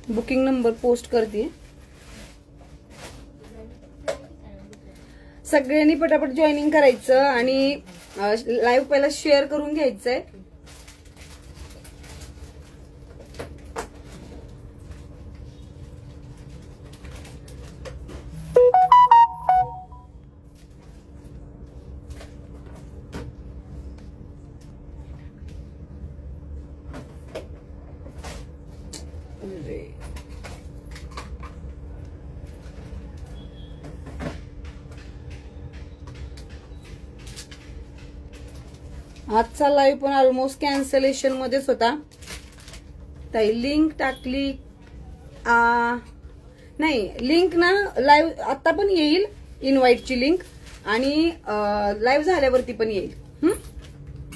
Booking number post करते. सगळ्यांनी पटापट जॉईनिंग करायचं आणि लाईव्ह पहिला शेअर करून घ्यायचंय. आजचा लाईव्ह पण ऑलमोस्ट कॅन्सलेशन मध्येच होता. ताई लिंक टाकली नाही, लिंक ना लाईव्ह आता पण येईल, इनवाइटची लिंक, आणि लाईव्ह झाल्यावरती पण येईल.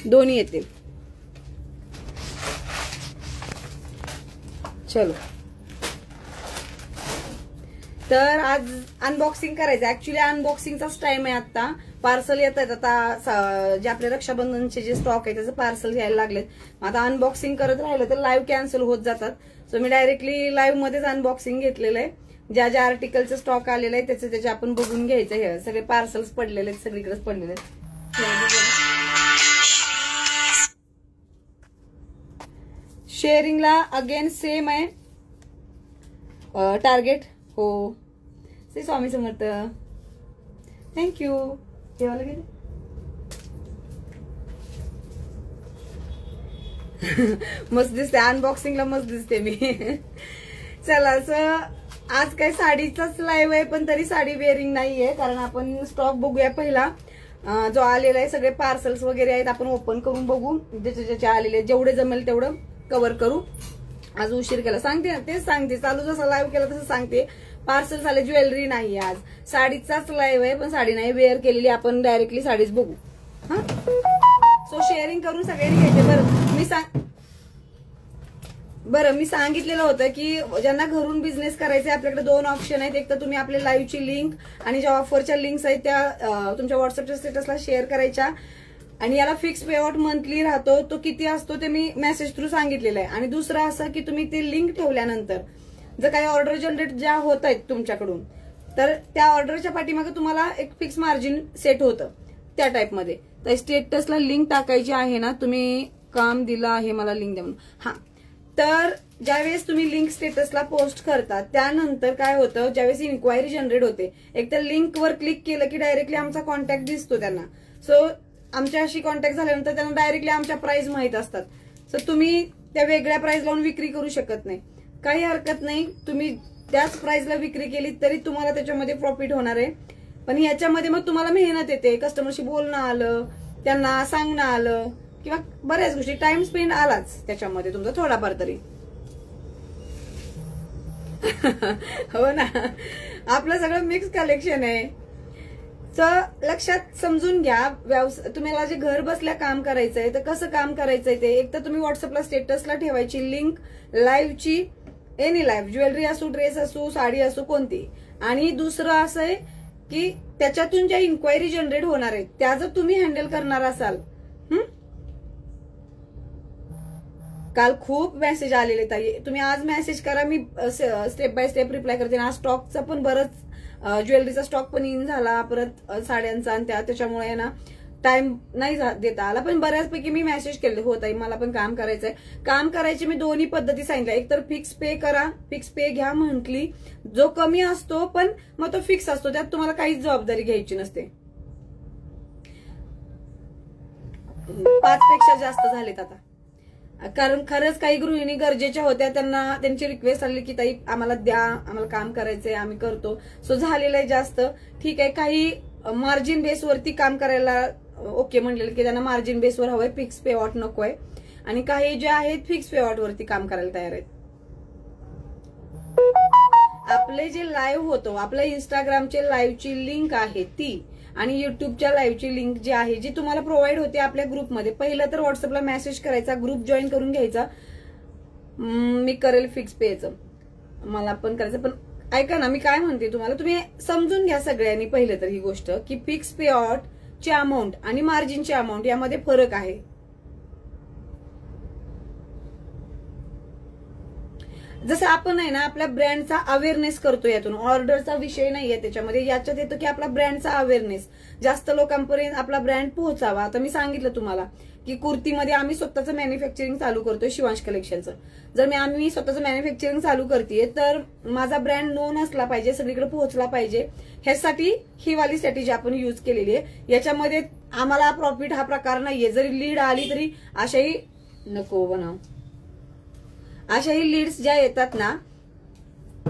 दोन्ही येतील. चलो, तर आज अनबॉक्सिंग करायचं. ऍक्च्युली अनबॉक्सिंगचाच टाइम आहे आता. पार्सल येत आहेत आता, जे आपले रक्षाबंधनचे जे स्टॉक आहे त्याचं पार्सल घ्यायला लागलेत. आता अनबॉक्सिंग करत राहिलं तर लाईव्ह कॅन्सल होत जातात. सो मी डायरेक्टली लाईव्ह मध्येच अनबॉक्सिंग घेतलेलं आहे. ज्या ज्या आर्टिकलचं स्टॉक आलेलं आहे त्याचे आपण बघून घ्यायचं. हे सगळे पार्सल्स पडलेले आहेत, सगळीकडेच पडलेले आहेत. शेअरिंगला अगेन सेम आहे टार्गेट. हो, श्री स्वामी समर्थ. थँक्यू. ठेवायला गेले मस्त दिसते, अनबॉक्सिंगला मस्त दिसते मी. चला, आज काही साडीचाच लाईव्ह आहे, पण तरी साडी वेअरिंग नाहीये, कारण आपण स्टॉक बघूया पहिला जो आलेला आहे. सगळे पार्सल्स वगैरे आहेत, आपण ओपन करून बघू. ज्याचे आलेले जेवढे जमेल तेवढं कव्हर करू. आज उशीर केला, सांगते ना, तेच सांगते, चालू जसं लाईव्ह केला तसं सांगते. पार्सल झाले, ज्वेलरी नाही आज. साडीचाच लाईव्ह आहे, पण साडी नाही वेअर केलेली, आपण डायरेक्टली साडीच बघू. हा, सो शेअरिंग करून सगळ्यांनी घ्यायचे. बरं मी सांगितलेलं होतं की ज्यांना घरून बिझनेस करायचे आपल्याकडे दोन ऑप्शन आहेत. एक तर तुम्ही आपल्या लाईव्हची लिंक आणि ज्या ऑफरच्या लिंक्स आहेत त्या तुमच्या व्हॉट्सअपच्या स्टेटसला शेअर करायच्या. आणि याला फिक्स पेआउट मंथली राहतो, तो किती असतो ते मी मेसेज थ्रू सांगितलेलं आहे. आणि दुसरं असं की तुम्ही ते लिंक ठेवल्यानंतर जर काही ऑर्डर जनरेट ज्या होत आहेत तुमच्याकडून, तर त्या ऑर्डरच्या पाठीमागे तुम्हाला एक फिक्स मार्जिन सेट होतं त्या टाईपमध्ये. तर स्टेटसला लिंक टाकायची आहे ना, तुम्ही काम दिलं आहे मला लिंक द्या म्हणून. हा, तर ज्यावेळेस तुम्ही लिंक स्टेटसला पोस्ट करता त्यानंतर काय होतं, ज्यावेळेस इन्क्वायरी जनरेट होते, एक तर लिंकवर क्लिक केलं की डायरेक्टली आमचा कॉन्टॅक्ट दिसतो त्यांना. सो आमच्याशी कॉन्टॅक्ट झाल्यानंतर त्यांना डायरेक्टली आमच्या प्राइस माहित असतात. सो तुम्ही त्या वेगळ्या प्राइस लावून विक्री करू शकत नाही. काही हरकत नाही, तुम्ही त्याच प्राइसला विक्री केली तरी तुम्हाला त्याच्यामध्ये प्रॉफिट होणार आहे. पण याच्यामध्ये मग तुम्हाला मेहनत येते, कस्टमरशी बोलणं आलं, त्यांना सांगणं आलं, किंवा बऱ्याच गोष्टी, टाइम स्पेंड आलाच त्याच्यामध्ये तुमचा थोडाफार तरी. हो ना, आपलं सगळं मिक्स कलेक्शन आहे. तर लक्षात समजून घ्या, तुम्हाला जे घर बसल्या काम करायचंय तर कसं काम करायचंय ते. एक तर तुम्ही व्हॉट्सअपला स्टेटसला ठेवायची लिंक लाईव्हची, एनी लाईव्ह, ज्वेलरी असू, ड्रेस असू, साडी असू, कोणती. आणि दुसरं असं आहे की त्याच्यातून ज्या इन्क्वायरी जनरेट होणार आहेत त्या जर तुम्ही हँडल करणार असाल. काल खूप मेसेज आलेले ताई, तुम्ही आज मेसेज करा, मी स्टेप बाय स्टेप रिप्लाय करते. आज स्टॉकचा पण बरंच ज्वेलरीचा स्टॉक पण इन झाला, परत साड्यांचा, आणि त्याच्यामुळे ना टाइम नाही देता आला. पण बऱ्याचपैकी मी मेसेज केले, हो ताई मला पण काम करायचंय. काम करायची मी दोन्ही पद्धती सांगितल्या. एक तर फिक्स पे करा, फिक्स पे घ्या मंथली, जो कमी असतो पण मग तो फिक्स असतो, त्यात तुम्हाला काहीच जबाबदारी घ्यायची नसते. 5 पेक्षा जास्त झालेत आता, कारण खरंच काही गृहिणी गरजेच्या होत्या, त्यांना त्यांची रिक्वेस्ट आली की ताई आम्हाला द्या, आम्हाला काम करायचंय, आम्ही करतो. सो झालेलं आहे जास्त, ठीक आहे. काही मार्जिन बेसवरती काम करायला ओके म्हणलेलं की त्यांना मार्जिन बेसवर हवंय, फिक्स पेआउट नकोय. आणि काही जे आहेत फिक्स पेआउट वरती काम करायला तयार आहेत. आपले जे लाईव्ह होतो, आपल्या इंस्टाग्रामचे लाईव्हची लिंक आहे ती, आणि युट्यूबच्या लाईव्हची लिंक जी आहे, जी तुम्हाला प्रोव्हाइड होते आपल्या ग्रुपमध्ये. पहिलं तर व्हॉट्सअपला मेसेज करायचा, ग्रुप जॉईन करून घ्यायचा, मी करेल फिक्स पेचं, मला पण करायचं. पण ऐका ना, मी काय म्हणते तुम्हाला, तुम्ही समजून घ्या सगळ्यांनी पहिलं तर ही गोष्ट की फिक्स पेआउटची अमाऊंट आणि मार्जिनची अमाऊंट यामध्ये फरक आहे. जसं आपण आहे ना आपल्या ब्रँडचा अवेअरनेस करतो, यातून ऑर्डरचा विषय नाहीये त्याच्यामध्ये, याच्यात येतो की आपला ब्रँडचा अवेअरनेस जास्त लोकांपर्यंत आपला ब्रँड पोहोचावा. आता मी सांगितलं तुम्हाला की कुर्तीमध्ये आम्ही स्वतःचं मॅन्युफॅक्चरिंग चालू करतोय शिवांश कलेक्शनचं. जर आम्ही स्वतःचं मॅन्युफॅक्चरिंग चालू करतेय तर माझा ब्रँड नोन असला पाहिजे, सगळीकडे पोहोचला पाहिजे. ह्यासाठी ही वाली स्ट्रॅटेजी आपण युज केलेली आहे. याच्यामध्ये आम्हाला प्रॉफिट हा प्रकार नाहीये. जरी लीड आली तरी अशाही नको बनव, अशाही लीड्स ज्या येतात ना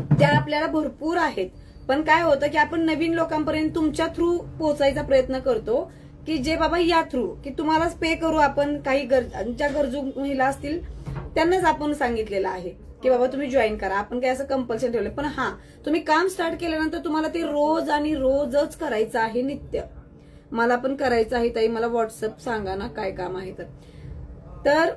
त्या आपल्याला भरपूर आहेत. पण काय होतं की आपण नवीन लोकांपर्यंत तुमच्या थ्रू पोहोचायचा प्रयत्न करतो की जे बाबा या थ्रू की तुम्हालाच पे करू आपण, काही ज्या गरजू महिला असतील त्यांनाच आपण सांगितलेलं आहे की बाबा तुम्ही जॉईन करा. आपण काय असं कंपल्शन ठेवलं. पण हा तुम्ही काम स्टार्ट केल्यानंतर तुम्हाला ते रोज आणि रोजच करायचं आहे, नित्य. मला पण करायचं आहे ताई, मला व्हॉट्सअप सांगा ना काय काम आहे तर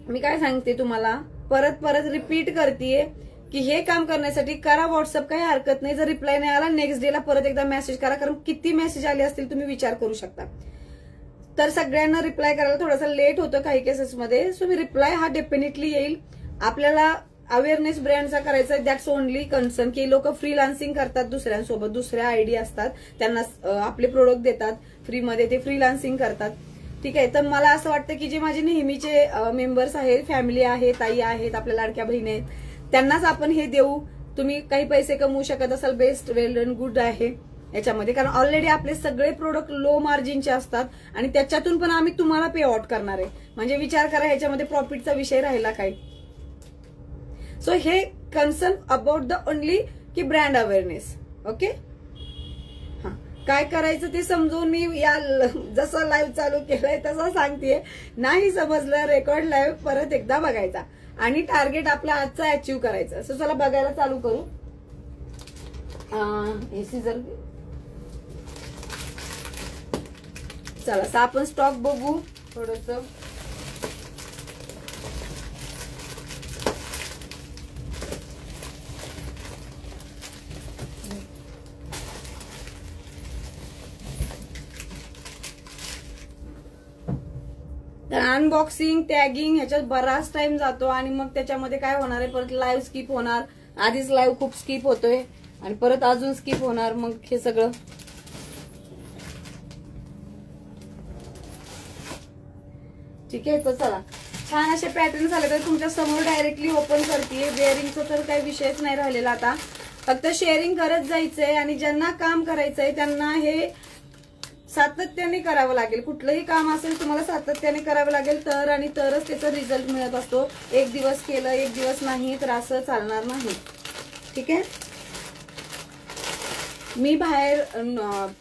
मी काय सांगते तुम्हाला, परत परत रिपीट करतेय की हे काम करण्यासाठी करा व्हॉट्सअप, काही हरकत नाही. जर रिप्लाय नाही आला नेक्स्ट डेला परत एकदा मेसेज करा, कारण किती मेसेज आले असतील तुम्ही विचार करू शकता. तर सगळ्यांना रिप्लाय करायला थोडासा लेट होतं काही केसेसमध्ये. सो मी रिप्लाय हा डेफिनेटली येईल. आपल्याला अवेअरनेस ब्रँडचा करायचा आहे, दॅट्स ओनली कन्सर्न. की लोक फ्रीलान्सिंग करतात दुसऱ्यांसोबत, दुसऱ्या आयडी असतात त्यांना आपले प्रोडक्ट देतात फ्रीमध्ये, ते फ्रीलान्सिंग करतात. ठीक आहे. तर मला असं वाटतं की जे माझे नेहमीचे मेंबर्स आहेत, फॅमिली आहे, ताई आहेत, आपल्या लाडक्या बहिणी आहेत, त्यांनाच आपण हे देऊ. तुम्ही काही पैसे कमवू शकत असाल, बेस्ट, वेल अँड गुड आहे याच्यामध्ये. कारण ऑलरेडी आपले सगळे प्रोडक्ट लो मार्जिनचे असतात आणि त्याच्यातून पण आम्ही तुम्हाला पे आउट करणार आहे. म्हणजे विचार करा ह्याच्यामध्ये प्रॉफिटचा विषय राहिला काय. सो हे कन्सर्न अबाउट द ओनली की ब्रँड अवेअरनेस. ओके. काय करायचं ते समजून मी या जसं लाईव्ह चालू केलंय तसं सांगतेय. नाही समजलं रेकॉर्ड लाईव्ह परत एकदा बघायचा आणि टार्गेट आपला आजचा अचीव्ह करायचं. सो चला बघायला चालू करू. एसी जर चला आपण स्टॉक बघू थोडस. तर अनबॉक्सिंग, टॅगिंग ह्याच्यात बराच टाइम जातो आणि मग त्याच्यामध्ये काय होणार आहे, परत लाईव्ह स्किप होणार. आधीच लाईव्ह खूप स्किप होतोय आणि परत अजून स्किप होणार. मग हे सगळं ठीक आहे. तर चला छान असे पॅटर्न झाले तर तुमच्या समोर डायरेक्टली ओपन करते. बेअरिंगचा तर काही विषयच नाही राहिलेला आता, फक्त शेअरिंग करत जायचंय. आणि ज्यांना काम करायचंय त्यांना हे सातत्याने करावं लागेल. कुठलंही काम असेल तुम्हाला सातत्याने करावं लागेल तर आणि तरच त्याचा रिझल्ट मिळत असतो. एक दिवस केलं एक दिवस नाही तर असं चालणार नाही. ठीक आहे. मी बाहेर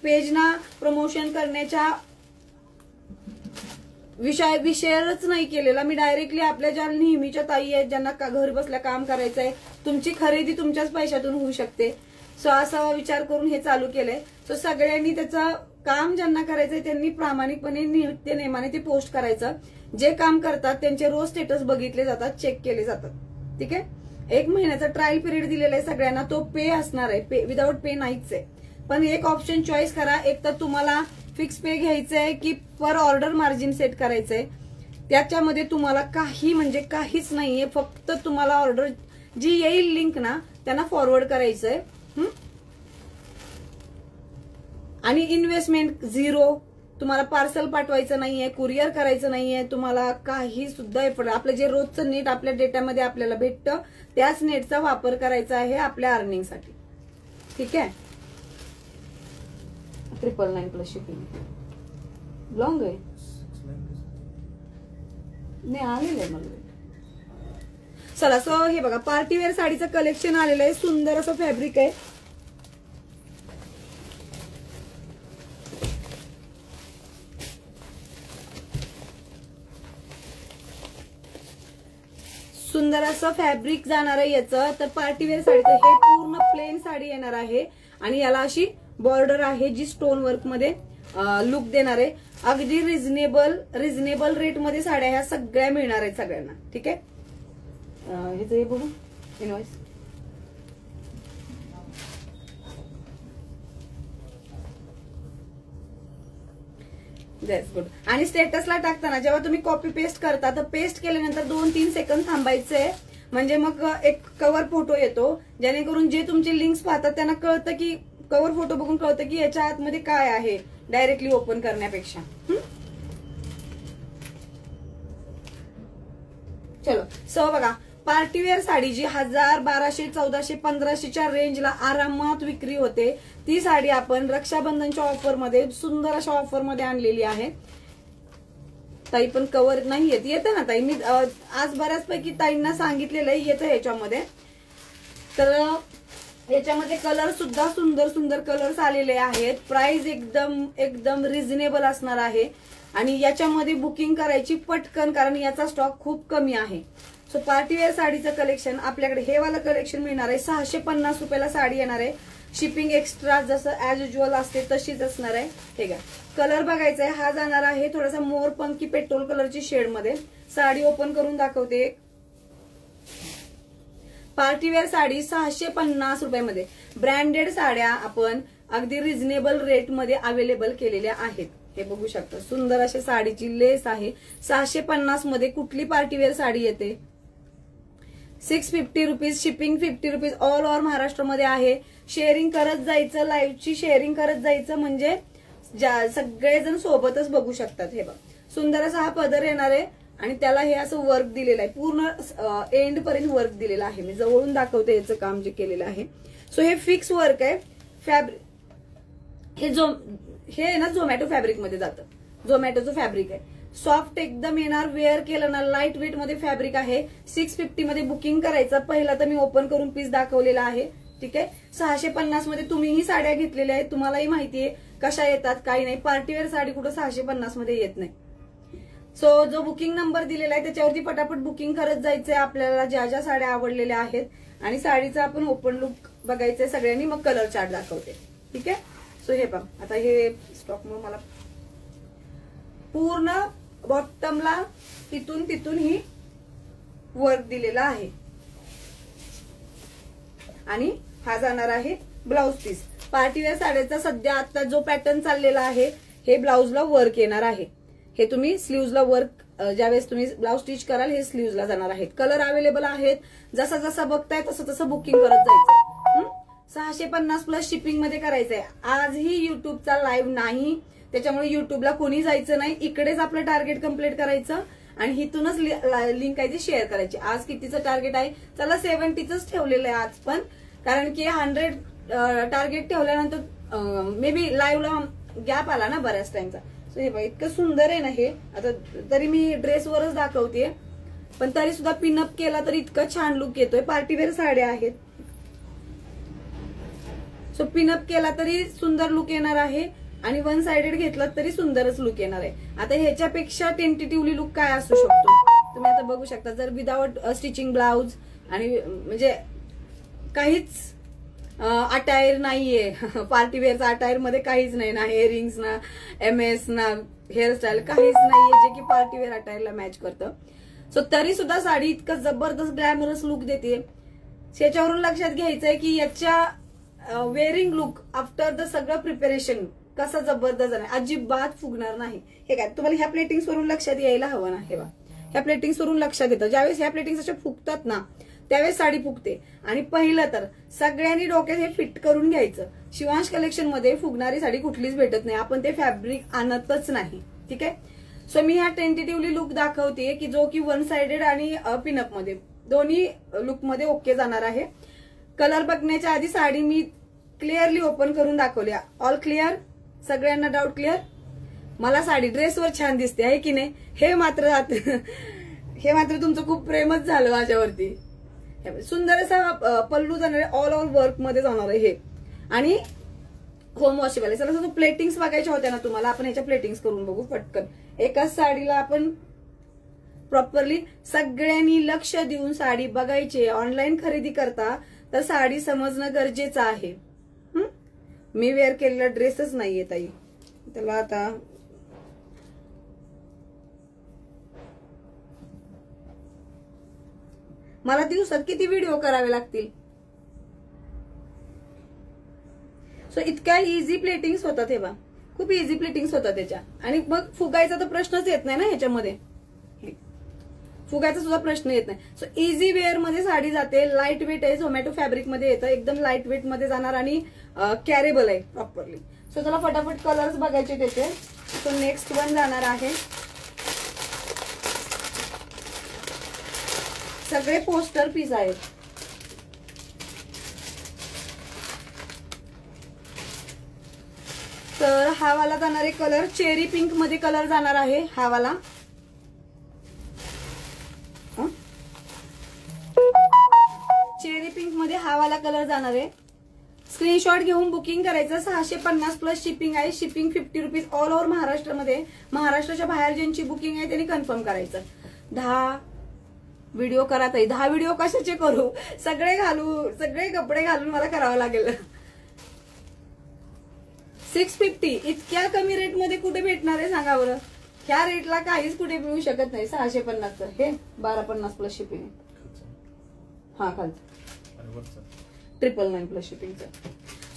पेजना प्रमोशन करण्याच्या विषयच नाही केलेला. मी डायरेक्टली आपल्या ज्या नेहमीच्या ताई आहेत ज्यांना घर बसल्या काम करायचंय, तुमची खरेदी तुमच्याच पैशातून होऊ शकते, सो असा विचार करून हे चालू केलंय. सो सगळ्यांनी त्याचं काम ज्यांना करायचंय त्यांनी प्रामाणिकपणे नित्य नेमाने ते पोस्ट करायचं. जे काम करतात त्यांचे रोज स्टेटस बघितले जातात, चेक केले जातात. ठीक आहे. 1 महिन्याचा ट्रायल पिरियड दिलेला आहे सगळ्यांना, तो पे असणार आहे, पे विदाउट पे नाहीच आहे. पण एक ऑप्शन चॉईस करा. एक तर तुम्हाला फिक्स पे घ्यायचंय की पर ऑर्डर मार्जिन सेट करायचंय. त्याच्यामध्ये तुम्हाला काही म्हणजे काहीच नाहीये, फक्त तुम्हाला ऑर्डर जी येईल लिंक ना त्यांना फॉरवर्ड करायचंय. आणि इन्व्हेस्टमेंट झिरो. तुम्हाला पार्सल पाठवायचं नाहीये, कुरिअर करायचं नाहीये, तुम्हाला काही सुद्धा एफर्ट. आपलं जे रोजचं नेट आपल्या डेटामध्ये आपल्याला भेटतं त्याच नेटचा वापर करायचा आहे आपल्या अर्निंगसाठी. ठीक आहे. 999+ शिपिंग लॉंग आहे नाही आलेलं आहे मला. चला सो हे बघा पार्टीवेअर साडीचं कलेक्शन आलेलं आहे. सुंदर असं फॅब्रिक आहे. सुंदर असं फॅब्रिक जाणार आहे याचं. तर पार्टीवेअर साडीचं हे पूर्ण प्लेन साडी येणार आहे आणि याला अशी बॉर्डर आहे जी स्टोन वर्क मध्ये लुक देणार आहे. अगदी रिझनेबल रेट मध्ये साड्या ह्या सगळ्या मिळणार आहेत सगळ्यांना. ठीक आहे. हे बघू इनवॉइस. That's good. आणि स्टेटसला टाकताना जेव्हा तुम्ही कॉपी पेस्ट करता तर पेस्ट केल्यानंतर 2-3 सेकंद थांबायचंय म्हणजे मग एक कव्हर फोटो येतो, जेणेकरून जे तुमचे लिंक्स पाहतात त्यांना कळतं की कव्हर फोटो बघून कळतं की याच्या आतमध्ये काय आहे, डायरेक्टली ओपन करण्यापेक्षा. चलो सो बघा, पार्टीवेअर साडी जी 1000, 1200, 1400, 1500च्या रेंजला आरामात विक्री होते, ती साडी आपण रक्षाबंधनच्या ऑफरमध्ये सुंदर अशा ऑफरमध्ये आणलेली आहे. ताई पण कव्हर नाही येतं ना ताई, मी आज बऱ्याचपैकी ताईंना सांगितलेलं आहे येतं ह्याच्यामध्ये. तर याच्यामध्ये कलर सुद्धा सुंदर सुंदर कलर्स आलेले आहेत. प्राइस एकदम रिझनेबल असणार आहे आणि याच्यामध्ये बुकिंग करायची पटकन, कारण याचा स्टॉक खूप कमी आहे. सो पार्टीवेअर साडीचं कलेक्शन आपल्याकडे हे वाला कलेक्शन मिळणार आहे. 650 रुपयाला साडी येणार आहे. शिपिंग एक्स्ट्रा जसं ऍज युज्युअल असते तशीच असणार आहे. हे का कलर बघायचा आहे, हा जाणार आहे थोडासा मोर पंकी पेट्रोल कलरची शेड मध्ये. साडी ओपन करून दाखवते. पार्टीवेअर साडी 650 रुपयामध्ये. ब्रँडेड साड्या आपण अगदी रिझनेबल रेट मध्ये अवेलेबल केलेल्या आहेत. हे बघू शकता, सुंदर अशी साडीची लेस आहे. 650 मध्ये कुठली पार्टीवेअर साडी येते. 650 rupees, shipping 50 rupees, all over महाराष्ट्रामध्ये आहे. शेअरिंग करत जायचं, लाईव्हची शेअरिंग करत जायचं, म्हणजे सगळेजण सोबतच बघू शकतात. हे बघ, सुंदर असा हा पदर येणार आहे आणि त्याला हे असं वर्क दिलेलं आहे, पूर्ण एंड पर्यंत वर्क दिलेलं आहे. मी जवळून दाखवते याचं काम जे केलेलं आहे. सो हे फिक्स वर्क आहे. हे ना झोमॅटो फॅब्रिक मध्ये जातं, झोमॅटोचं फॅब्रिक आहे. सॉफ्ट एकदम येणार, वेअर केलं ना लाईट वेट मध्ये फॅब्रिक आहे. 650 मध्ये बुकिंग करायचं. पहिला तर मी ओपन करून पीस दाखवलेला आहे. ठीक आहे, 650 मध्ये तुम्हीही साड्या घेतलेल्या आहेत, तुम्हालाही माहितीये कशा येतात काही नाही. पार्टीवेअर साडी कुठं 650 मध्ये येत नाही. सो जो बुकिंग नंबर दिलेला आहे त्याच्यावरती पटापट बुकिंग करत जायचंय आपल्याला, ज्या ज्या साड्या आवडलेल्या आहेत. आणि साडीचा आपण ओपन लुक बघायचंय सगळ्यांनी, मग कलर चार्ट दाखवते. ठीक आहे, सो हे बघ, आता हे स्टॉक मग मला पूर्ण बॉटमला तिथून ही वर्क दिलेला आहे. आणि हा जाणार आहे ब्लाउज पीस. पार्टीवेअर साड्याचा सध्या आता जो पॅटर्न चाललेला आहे, हे ब्लाउजला वर्क येणार आहे. हे तुम्ही स्लीव्हजला वर्क, ज्यावेळेस तुम्ही ब्लाउज स्टिच कराल हे स्लीव्हजला जाणार आहेत. कलर अवेलेबल आहेत. जसा जसा बघताय तसं तसं बुकिंग करत जायचं. 650 प्लस शिपिंग मध्ये करायचंय. आजही युट्यूबचा लाईव्ह नाही, त्याच्यामुळे युट्यूबला कोणी जायचं नाही. इकडेच आपलं टार्गेट कम्प्लीट करायचं आणि इथूनच लिंक आहे ती शेअर करायची. आज कितीचं टार्गेट आहे, चला 70च ठेवलेलं आहे आज पण, कारण की 100 टार्गेट ठेवल्यानंतर मे बी लाईव्हला गॅप आला ना बऱ्याच टाइमचा. सो हे बघा, इतकं सुंदर आहे ना हे. आता तरी मी ड्रेसवरच दाखवते, पण तरी सुद्धा पिनअप केला तर इतकं छान लुक येतोय. पार्टीवेअर साड्या आहेत, सो पिनअप केला तरी सुंदर लुक येणार आहे आणि वन साइडेड घेतला तरी सुंदरच लुक येणार आहे. आता ह्याच्यापेक्षा टेंटेटिव्हली लुक काय असू शकतो तुम्ही आता बघू शकता. जर विदाउट स्टिचिंग ब्लाउज आणि म्हणजे काहीच अटायर नाहीये, पार्टीवेअरचा अटायर मध्ये काहीच नाही ना, हेअरिंग्स ना, MS ना, हेअरस्टाईल काहीच नाहीये जे की पार्टीवेअर अटायरला मॅच करतं. सो तरी सुद्धा साडी इतकं जबरदस्त ग्लॅमरस लुक देते. याच्यावरून लक्षात घ्यायचंय की याच्या वेअरिंग लुक आफ्टर द सगळं प्रिपरेशन कसा जबरदस्त आहे, अजिबात फुगणार नाही. हे काय तुम्हाला ह्या प्लेटिंग्स वरून लक्षात यायला हवं ना. हे बघा, ह्या प्लेटिंग्स वरून लक्षात येतं. ज्यावेळेस ह्या प्लेटिंग्स अशा फुगतात ना त्यावेळेस साडी फुगते. आणि पहिलं तर सगळ्यांनी डोक्यात हे फिट करून घ्यायचं, शिवांश कलेक्शन मध्ये फुगणारी साडी कुठलीच भेटत नाही. आपण ते फॅब्रिक आणतच नाही. ठीक आहे, सो मी ह्या टेंटेटिव्हली लुक दाखवते की जो की वन साइडेड आणि पिनअप मध्ये दोन्ही लुक मध्ये ओके जाणार आहे. कलर बघण्याच्या आधी साडी मी क्लिअरली ओपन करून दाखवल्या. ऑल क्लिअर, सगळ्यांना डाऊट क्लिअर. मला साडी ड्रेसवर छान दिसते आहे की नाही, हे मात्र तुमचं खूप प्रेमच झालं माझ्यावरती. सुंदर असा पल्लू जाणार आहे, ऑल ओव्हर वर्क मध्ये जाणार आहे हे. आणि होम वॉशेबल आहे. चला प्लेटिंग्स बघायच्या होत्या ना तुम्हाला, आपण ह्याच्या प्लेटिंग्स करून बघू पटकन. एकाच साडीला आपण प्रॉपरली सगळ्यांनी लक्ष देऊन साडी बघायची. ऑनलाईन खरेदी करता तर साडी समजणं गरजेचं आहे. मी वेअर केलेला ड्रेसच नाहीये ताई, त्याला आता मला दिवसात किती व्हिडिओ करावे लागतील. सो इतक्या इझी प्लेटिंग्स होतात. हे बा, खूप इझी प्लेटिंग्स होतात त्याच्या. आणि मग फुगायचा तर प्रश्नच येत नाही ना ह्याच्यामध्ये. फुगायचा सुद्धा प्रश्न येत नाही. सो इझी वेअर मध्ये साडी जाते, लाईट वेट आहे, झोमॅटो फॅब्रिक मध्ये येतं, एकदम लाईट वेट मध्ये जाणार आणि कॅरेबल आहे प्रॉपरली. सो चला फटाफट कलर्स बघायचे त्याचे. सो नेक्स्ट वन जाणार आहे, सगळे पोस्टर पीस आहेत. तर हा वाला जाणार आहे कलर चेरी पिंक मध्ये कलर जाणार आहे. हा वाला चेरी पिंक मध्ये हा वाला कलर जाणार आहे. स्क्रीनशॉट घेऊन बुकिंग करायचं. 650 प्लस शिपिंग आहे. शिपिंग 50 रुपीज ऑल ओव्हर महाराष्ट्रामध्ये. महाराष्ट्राच्या बाहेर ज्यांची बुकिंग आहे त्यांनी कन्फर्म करायचं. 10 व्हिडिओ करा ताई. 10 व्हिडिओ कशाचे करू, सगळे घालू, सगळे कपडे घालून मला करावं लागेल. 650 इतक्या कमी रेट मध्ये कुठे भेटणार आहे सांगा बरं. ह्या रेटला काहीच कुठे मिळू शकत नाही. 650 हे 1250 प्लस शिपिंग. हा खालचं 999 प्लस शिपिंगचं.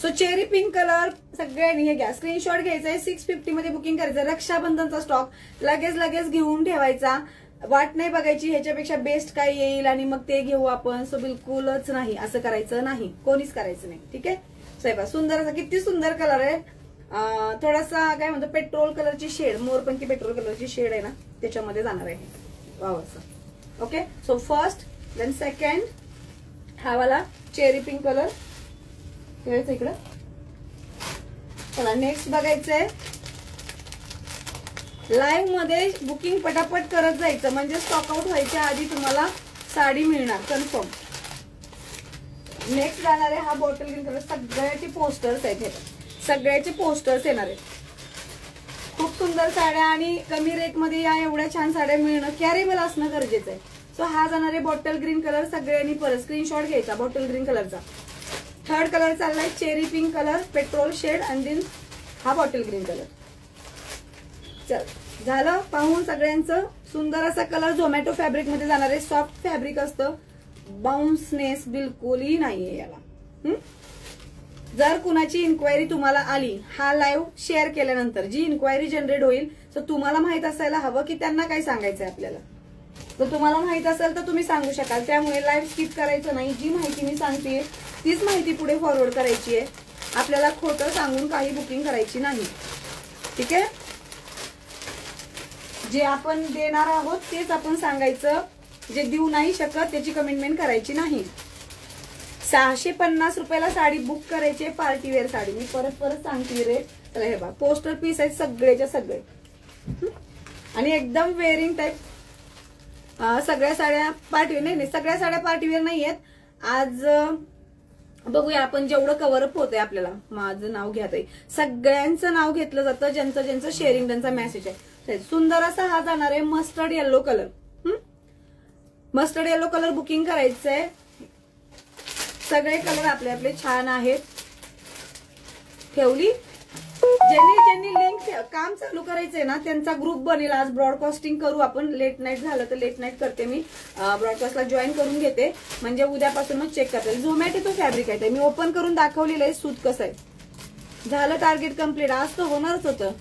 सो चेरी पिंक कलर सगळ्यांनी हे घ्या. स्क्रीनशॉट घ्यायचा आहे. 650 मध्ये बुकिंग करायचं. रक्षाबंधनचा स्टॉक लगेच घेऊन ठेवायचा. वाट नाही बघायची ह्याच्यापेक्षा बेस्ट काय येईल आणि मग ते घेऊ आपण. सो बिलकुलच नाही, असं करायचं नाही, कोणीच करायचं नाही. ठीक आहे. साहेबा सुंदर असा, किती सुंदर कलर आहे. थोडासा काय म्हणतो पेट्रोल कलरची शेड, मोरपंखी पेट्रोल कलरची शेड आहे ना, त्याच्यामध्ये जाणार आहे. वाव असं. Okay. So first then second हा वाला चेरी पिंक कलर ठेवायचं इकडं. चला नेक्स्ट बघायचंय. लाईव्ह मध्ये बुकिंग पटापट करत जायचं म्हणजे स्टॉक आउट व्हायच्या आधी तुम्हाला साडी मिळणार कन्फर्म. नेक्स्ट जाणार आहे हा बॉटल ग्रीन कलर. सगळ्याचे पोस्टर्स आहेत हे, सगळ्याचे पोस्टर्स येणार आहेत. खूप सुंदर साड्या आणि कमी रेट मध्ये या एवढ्या छान साड्या मिळणं, कॅरेबल असणं गरजेचं आहे. सो हा जाणार आहे बॉटल ग्रीन कलर. सगळ्यांनी परत स्क्रीनशॉट घ्यायचा बॉटल ग्रीन कलरचा. थर्ड कलर चाललाय cherry pink colour, petrol shade आणि देन हा बॉटल ग्रीन कलर. चल झालं पाहून सगळ्यांचं. सुंदर असा कलर झोमॅटो फॅब्रिक मध्ये जाणार आहे. सॉफ्ट फॅब्रिक असतं, बाउन्सनेस बिलकुलही नाहीये याला. जर कुणाची इन्क्वायरी तुम्हाला आली, हा लाईव्ह शेअर केल्यानंतर जी इन्क्वायरी जनरेट होईल, तर तुम्हाला माहित असायला हवं की त्यांना काय सांगायचंय आपल्याला. तर तुम्हाला माहित असेल तर तुम्ही सांगू शकाल. त्यामुळे लाईव्ह स्किप करायचं नाही. जी माहिती मी सांगते तीच माहिती पुढे फॉरवर्ड करायची आहे. आपल्याला खोटं सांगून काही बुकिंग करायची नाही. ठीक आहे. जे आपण देणार आहोत तेच आपण सांगायचं. जे देऊ नाही शकत त्याची कमिटमेंट करायची नाही. 650 रुपयाला साडी बुक करायची, पार्टीवेअर साडी. मी परत सांगते रे. चला हे बघा पोस्टर पीस आहेत सगळेच्या सगळे आणि एकदम वेअरिंग टाईप. सगळ्या साड्या पार्टीवेअर नाही, सगळ्या साड्या पार्टीवेअर नाही आहेत. आज बघूया आपण जेवढं कव्हरअप होतंय आपल्याला. माझं नाव घ्या ताई. सगळ्यांचं नाव घेतलं जातं ज्यांचं शेअरिंग त्यांचा मेसेज आहे. सुंदर असा हा जाणार आहे mustard yellow colour. Mustard yellow colour booking करायचंय. सगळे कलर आपले आपले छान आहेत. ठेवली. ज्यांनी लिंक काम चालू करायचंय ना त्यांचा ग्रुप बनेल. आज ब्रॉडकास्टिंग करू आपण. लेट नाईट झालं तर लेट नाईट करते मी. ब्रॉडकास्टला जॉईन करून घेते म्हणजे उद्यापासून मग चेक करता येईल. झोमॅटो तो फॅब्रिक आहे. मी ओपन करून दाखवलेलं आहे सूत कसं आहे. झालं टार्गेट कम्प्लीट. आज तर होणारच होतं.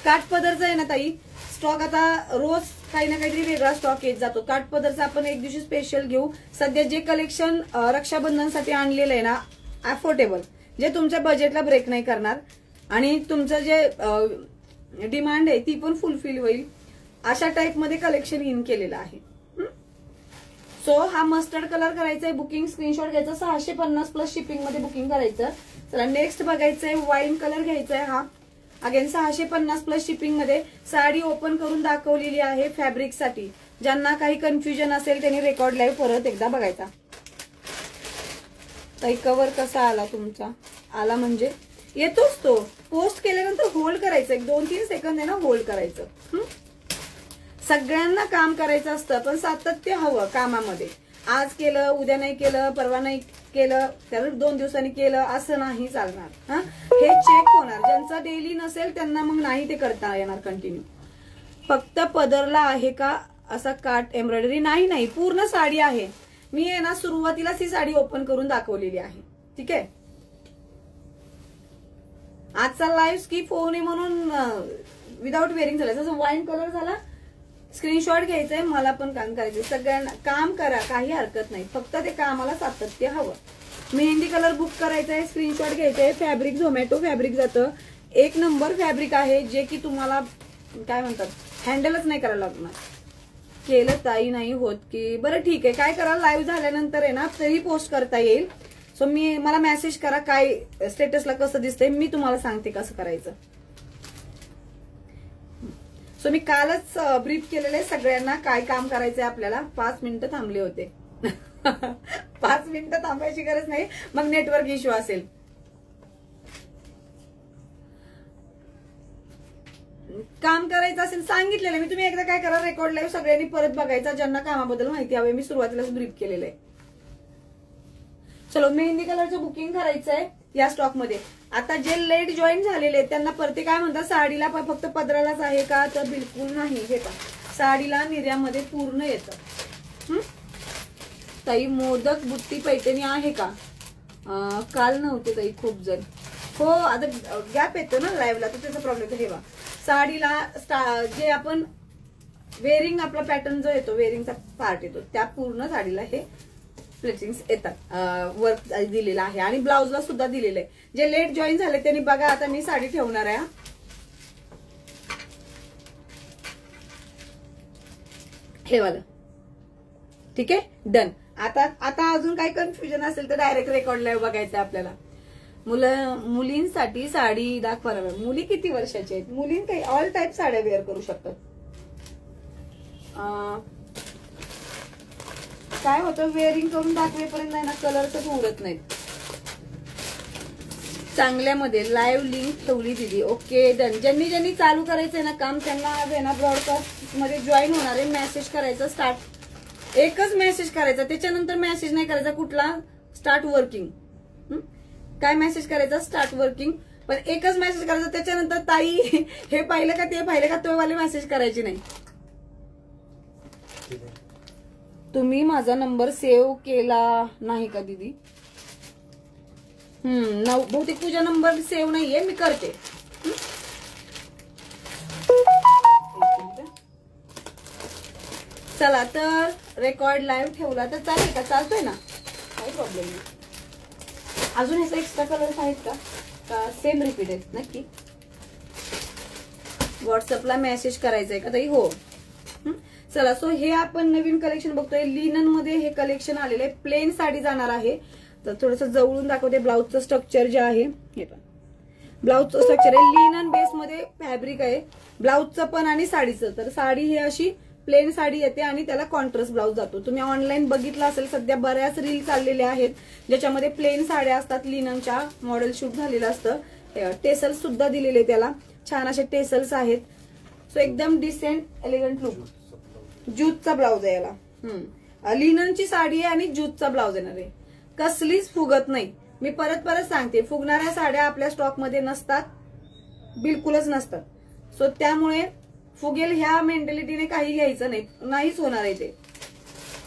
काठपदरचं आहे ना ताई स्टॉक. आता रोज काही ना काहीतरी वेगळा स्टॉक येत जातो. काठपदरचा आपण एक दिवशी स्पेशल घेऊ. सध्या जे कलेक्शन रक्षाबंधनसाठी आणलेलं आहे ना अफोर्डेबल, जे तुमच्या बजेटला ब्रेक नाही करणार आणि तुमचं जे डिमांड आहे ती पण फुलफिल होईल अशा टाईप मध्ये कलेक्शन इन केलेलं आहे. सो हा मस्टर्ड कलर करायचा आहे बुकिंग. स्क्रीनशॉट घ्यायचा. 650 प्लस शिपिंग मध्ये बुकिंग करायचं. चला नेक्स्ट बघायचंय वाईन कलर घ्यायचा आहे. हा अगेन 650 प्लस शिपिंग मध्ये. साडी ओपन करून दाखवलेली आहे फॅब्रिक साठी. ज्यांना काही कन्फ्युजन असेल त्यांनी रेकॉर्ड लाईव्ह परत एकदा बघायचा. ताई कव्हर कसा आला तुमचा? आला म्हणजे येतोच तो. पोस्ट केल्यानंतर होल्ड करायचं. 1-2-3 सेकंद आहे ना होल्ड करायचं. सगळ्यांना काम करायचं असतं पण सातत्य हवं कामामध्ये. आज केलं उद्या नाही केलं परवा नाही केलं तर 2 दिवसांनी केलं असं नाही चालणार. हे चेक होणार. ज्यांचा डेली नसेल त्यांना मग नाही ते करता येणार कंटिन्यू. फक्त पदरला आहे का असा काट एम्ब्रॉयडरी? नाही पूर्ण साडी आहे. मी आहे ना सुरुवातीलाच ही साडी ओपन करून दाखवलेली आहे. ठीक आहे. आजचा लाईव्ह स्किप होऊ नये म्हणून विदाऊट वेअरिंग झाला. जसं वाईन कलर झाला स्क्रीनशॉट घ्यायचंय, मला पण काम करायचंय, सगळ्यांना काम करा, काही हरकत नाही, फक्त ते कामाला सातत्य हवं. मेहंदी कलर बुक करायचा आहे, स्क्रीनशॉट घ्यायचा आहे. फॅब्रिक झोमॅटो फॅब्रिक जातं, 1 नंबर फॅब्रिक आहे, जे की तुम्हाला काय म्हणतात हँडलच नाही करायला लागणार. केलं ताई नाही होत की बरं ठीक आहे, काय करा लाईव्ह झाल्यानंतर आहे ना तरी पोस्ट करता येईल. सो मला मेसेज करा काय स्टेटसला कसं दिसतंय, मी तुम्हाला सांगते कसं करायचं. सो मी कालच ब्रीफ केलेलं आहे सगळ्यांना काय काम करायचंय आपल्याला. 5 मिनिटं थांबले होते. 5 मिनिटं थांबायची गरज नाही, मग नेटवर्क इश्यू असेल. काम करायचं असेल सांगितलेलं मी, तुम्ही एकदा काय करा रेकॉर्ड लाईव्ह सगळ्यांनी परत बघायचा, ज्यांना कामाबद्दल माहिती हवी. मी सुरुवातीलाच ब्रीफ केलेलं आहे. चलो मेहंदी कलरचं बुकिंग करायचं आहे या स्टॉक मध्ये. आता जे लेट जॉईन झालेले त्यांना परत काय म्हणतात, साडीला फक्त पदरालाच आहे का, तर बिलकुल नाही. हे का साडीला निर्यामध्ये पूर्ण येतं. ताई मोदक बुट्टी पैठणी आहे का, काल नव्हते ताई खूप जण. हो आता गॅप येतो ना लाईव्हला, तर त्याचा प्रॉब्लेम येतो. हे बा साडीला जे आपण वेअरिंग आपला पॅटर्न जो येतो, वेअरिंगचा पार्ट येतो, त्या पूर्ण साडीला हे प्लेटिंग्स येतात, वर्क दिलेलं आहे. आणि ब्लाउजला सुद्धा दिलेलं आहे. जे लेट जॉईन झाले त्यांनी बघा, आता मी साडी ठेवणार आहे. हे वाला ठीक आहे, डन. आता अजून काही कन्फ्युजन असेल तर डायरेक्ट रेकॉर्ड लाईव्ह बघायचं आपल्याला. मुलींसाठी साडी दाखवा. मुली किती वर्षाच्या आहेत, मुलीं काही ऑल टाईप साड्या वेअर करू शकतात. काय होतं वेअरिंग करून दाखवेपर्यंत नाही ना कलरच उरत नाहीत. चांगल्यामध्ये लाईव्ह लिंक ठेवली दिदी. Okay done. ज्यांनी चालू करायचंय ना काम त्यांना आज आहे ना ब्रॉडकास्ट मध्ये जॉईन होणार आहे. मेसेज करायचा स्टार्ट, एकच मेसेज करायचा, त्याच्यानंतर मेसेज नाही करायचा कुठला, स्टार्ट वर्किंग. काय मेसेज करायचा, स्टार्ट वर्किंग. पण एकच मेसेज करायचा, त्याच्यानंतर ताई हे पाहिलं का ते पाहिलं का तो वाले मेसेज करायची नाही. तुम्ही माझा नंबर सेव्ह केला नाही का दीदी, बहुतेक तुझा नंबर सेव्ह नाहीये, मी करते. चला तर रेकॉर्ड लाईव्ह ठेवला तर चालेल का, चालतोय ना, काही प्रॉब्लेम नाही. अजून ह्याचा एक्स्ट्रा कलर्स आहेत का सेम रिपीट आहेत नक्की. व्हॉट्सअपला मेसेज करायचंय का ताई, हो. चला सो हे आपण नवीन कलेक्शन बघतोय. लिनन मध्ये हे कलेक्शन आलेलं आहे, प्लेन साडी जाणार आहे. तर थोडस जवळून दाखवते. ब्लाउजचं स्ट्रक्चर जे आहे हे पण ब्लाउजचं स्ट्रक्चर आहे, लिनन बेस मध्ये फॅब्रिक आहे ब्लाउजचं पण आणि साडीचं. तर साडी ही अशी प्लेन साडी येते आणि त्याला कॉन्ट्रास्ट ब्लाउज जातो. तुम्ही ऑनलाईन बघितलं असेल, सध्या बऱ्याच रील चाललेल्या आहेत ज्याच्यामध्ये प्लेन साड्या असतात, लिननच्या मॉडेल शूट झालेलं असतं. टेसल्स सुद्धा दिलेले त्याला, छान असे टेसल्स आहेत. सो एकदम डिसेंट एलिगंट लुक. जूटचा ब्लाउज आहे याला, लिननची साडी आहे आणि जूटचा ब्लाउज येणार आहे. कसलीच फुगत नाही. मी परत सांगते, फुगणाऱ्या साड्या आपल्या स्टॉक मध्ये नसतात, बिलकुलच नसतात. सो त्यामुळे फुगेल ह्या मेंटॅलिटीने काही घ्यायचं नाही, नाहीच होणार आहे ते.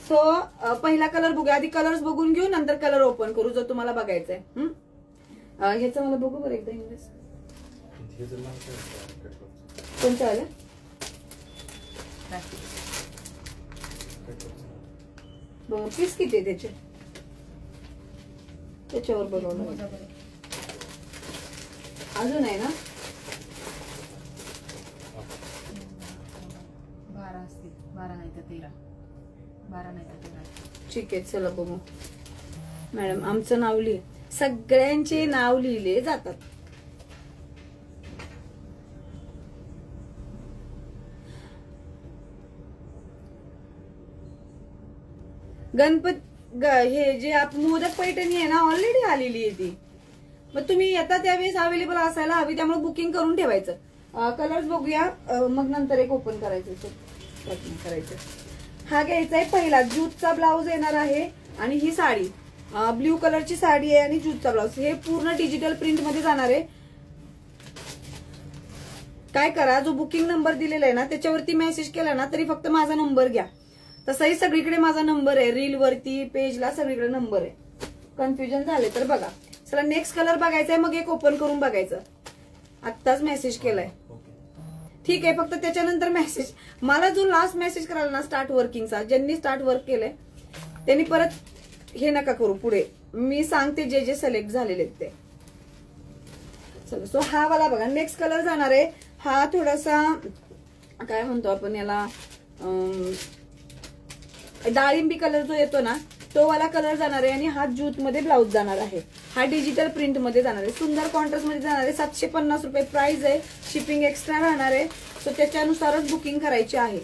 सो पहिला कलर बघूया, आधी कलर्स बघून घेऊ, नंतर कलर ओपन करू जो तुम्हाला बघायचा आहे. ह्याचं मला बघू बरं एकदा इंग्लिश कोणतं आलं. पीस किती आहे त्याचे, त्याच्यावर बनवलं अजून आहे ना. 12 नाही तर 13, 12 नाही तर 13. ठीक आहे चला बघू. मॅडम आमचं नाव लिहि, सगळ्यांचे नाव लिहिले जातात. गणपत हे जे मोदक पैठणी आहे ना ऑलरेडी आलेली आहे ती, मग तुम्ही येता त्यावेळेस अवेलेबल असायला हवी, त्यामुळे बुकिंग करून ठेवायचं. कलर्स बघूया, मग नंतर एक ओपन करायचं. हा घ्यायचा आहे पहिला, जूटचा ब्लाउज येणार आहे आणि ही साडी ब्ल्यू कलरची साडी आहे आणि जूटचा ब्लाउज. हे पूर्ण डिजिटल प्रिंट मध्ये जाणार आहे. काय करा, जो बुकिंग नंबर दिलेला आहे ना त्याच्यावरती मेसेज केला ना तरी फक्त माझा नंबर घ्या. तसाही सगळीकडे माझा नंबर आहे, रील वरती पेजला सगळीकडे नंबर आहे. कन्फ्युजन झाले तर बघा. चला नेक्स्ट कलर बघायचा आहे, मग एक ओपन करून बघायचं. आत्ताच मेसेज केलाय. ठीक आहे. फक्त त्याच्यानंतर मेसेज, मला जो लास्ट मेसेज करायला ना स्टार्ट वर्किंगचा, ज्यांनी स्टार्ट वर्क केलंय त्यांनी परत हे नका करू पुढे. मी सांगते जे जे सिलेक्ट झालेले आहेत ते. चला, सो हा वाला बघा. नेक्स्ट कलर जाणार आहे हा थोडासा काय म्हणतो आपण याला, डाळिंबी कलर जो येतो ना तो वाला कलर जाणार आहे. आणि हा ज्यूट मध्ये ब्लाऊज जाणार आहे. हा डिजिटल प्रिंट मध्ये जाणार आहे. सुंदर कॉन्ट्रास्ट मध्ये जाणार आहे. 750 रुपये प्राइस आहे. शिपिंग एक्स्ट्रा राहणार आहे. सो त्याच्यानुसारच बुकिंग करायची आहे.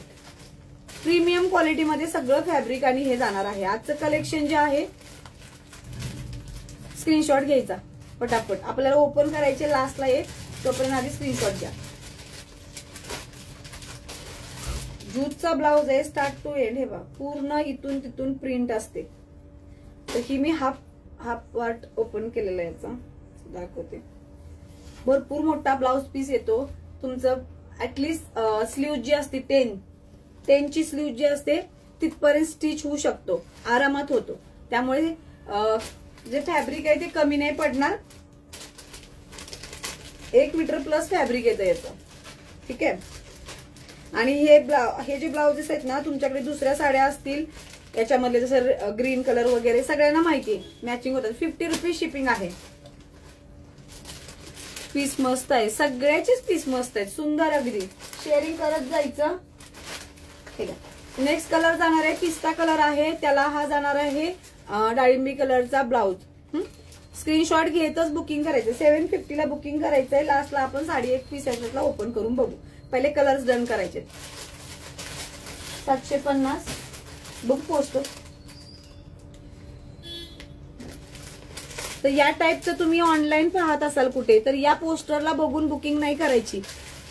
प्रीमियम क्वालिटी मध्ये सगळं फॅब्रिक आणि हे जाणार आहे. आजचं कलेक्शन जे आहे, स्क्रीनशॉट घ्यायचा पटापट. आपल्याला ओपन करायचे लास्टला एक, तोपर्यंत आधी स्क्रीनशॉट घ्या. जूटचा ब्लाउज आहे स्टार्ट टू एंड. हे बघा पूर्ण इथून तिथून प्रिंट असते. तर ही मी हाफ पार्ट ओपन केलेला याचा दाखवते. भरपूर मोठा ब्लाउज पीस येतो तुमचं. ऍटलीस्ट स्लीव जी असते 10 ची स्लीव जी असते तिथपर्यंत स्टिच होऊ शकतो, आरामात होतो. त्यामुळे जे फॅब्रिक आहे ते कमी नाही पडणार. 1 मीटर प्लस फॅब्रिक येतं याचं. ठीक आहे. आणि हे जे ब्लाउजेस आहेत ना, तुमच्याकडे दुसऱ्या साड्या असतील याच्यामधले जसं ग्रीन कलर वगैरे सगळ्यांना माहिती आहे मॅचिंग होतात. 50 रुपीज शिपिंग आहे. पीस मस्त आहे, सगळ्याचेच पीस मस्त आहेत, सुंदर अगदी. शेअरिंग करत जायचं. ठीक आहे. नेक्स्ट कलर जाणार आहे पिस्ता कलर आहे. त्याला हा जाणार आहे डाळिंबी कलरचा ब्लाउज. स्क्रीनशॉट घेतच बुकिंग करायचं. 750 ला बुकिंग करायचंय. लास्टला आपण साडी एक पीस याच्यातला ओपन करून बघू. पहिले कलर्स डन करायचे. 750 बुक पोस्टर. तर या टाईपचं तुम्ही ऑनलाईन पाहत असाल कुठे, तर या पोस्टरला बघून बुकिंग नाही करायची.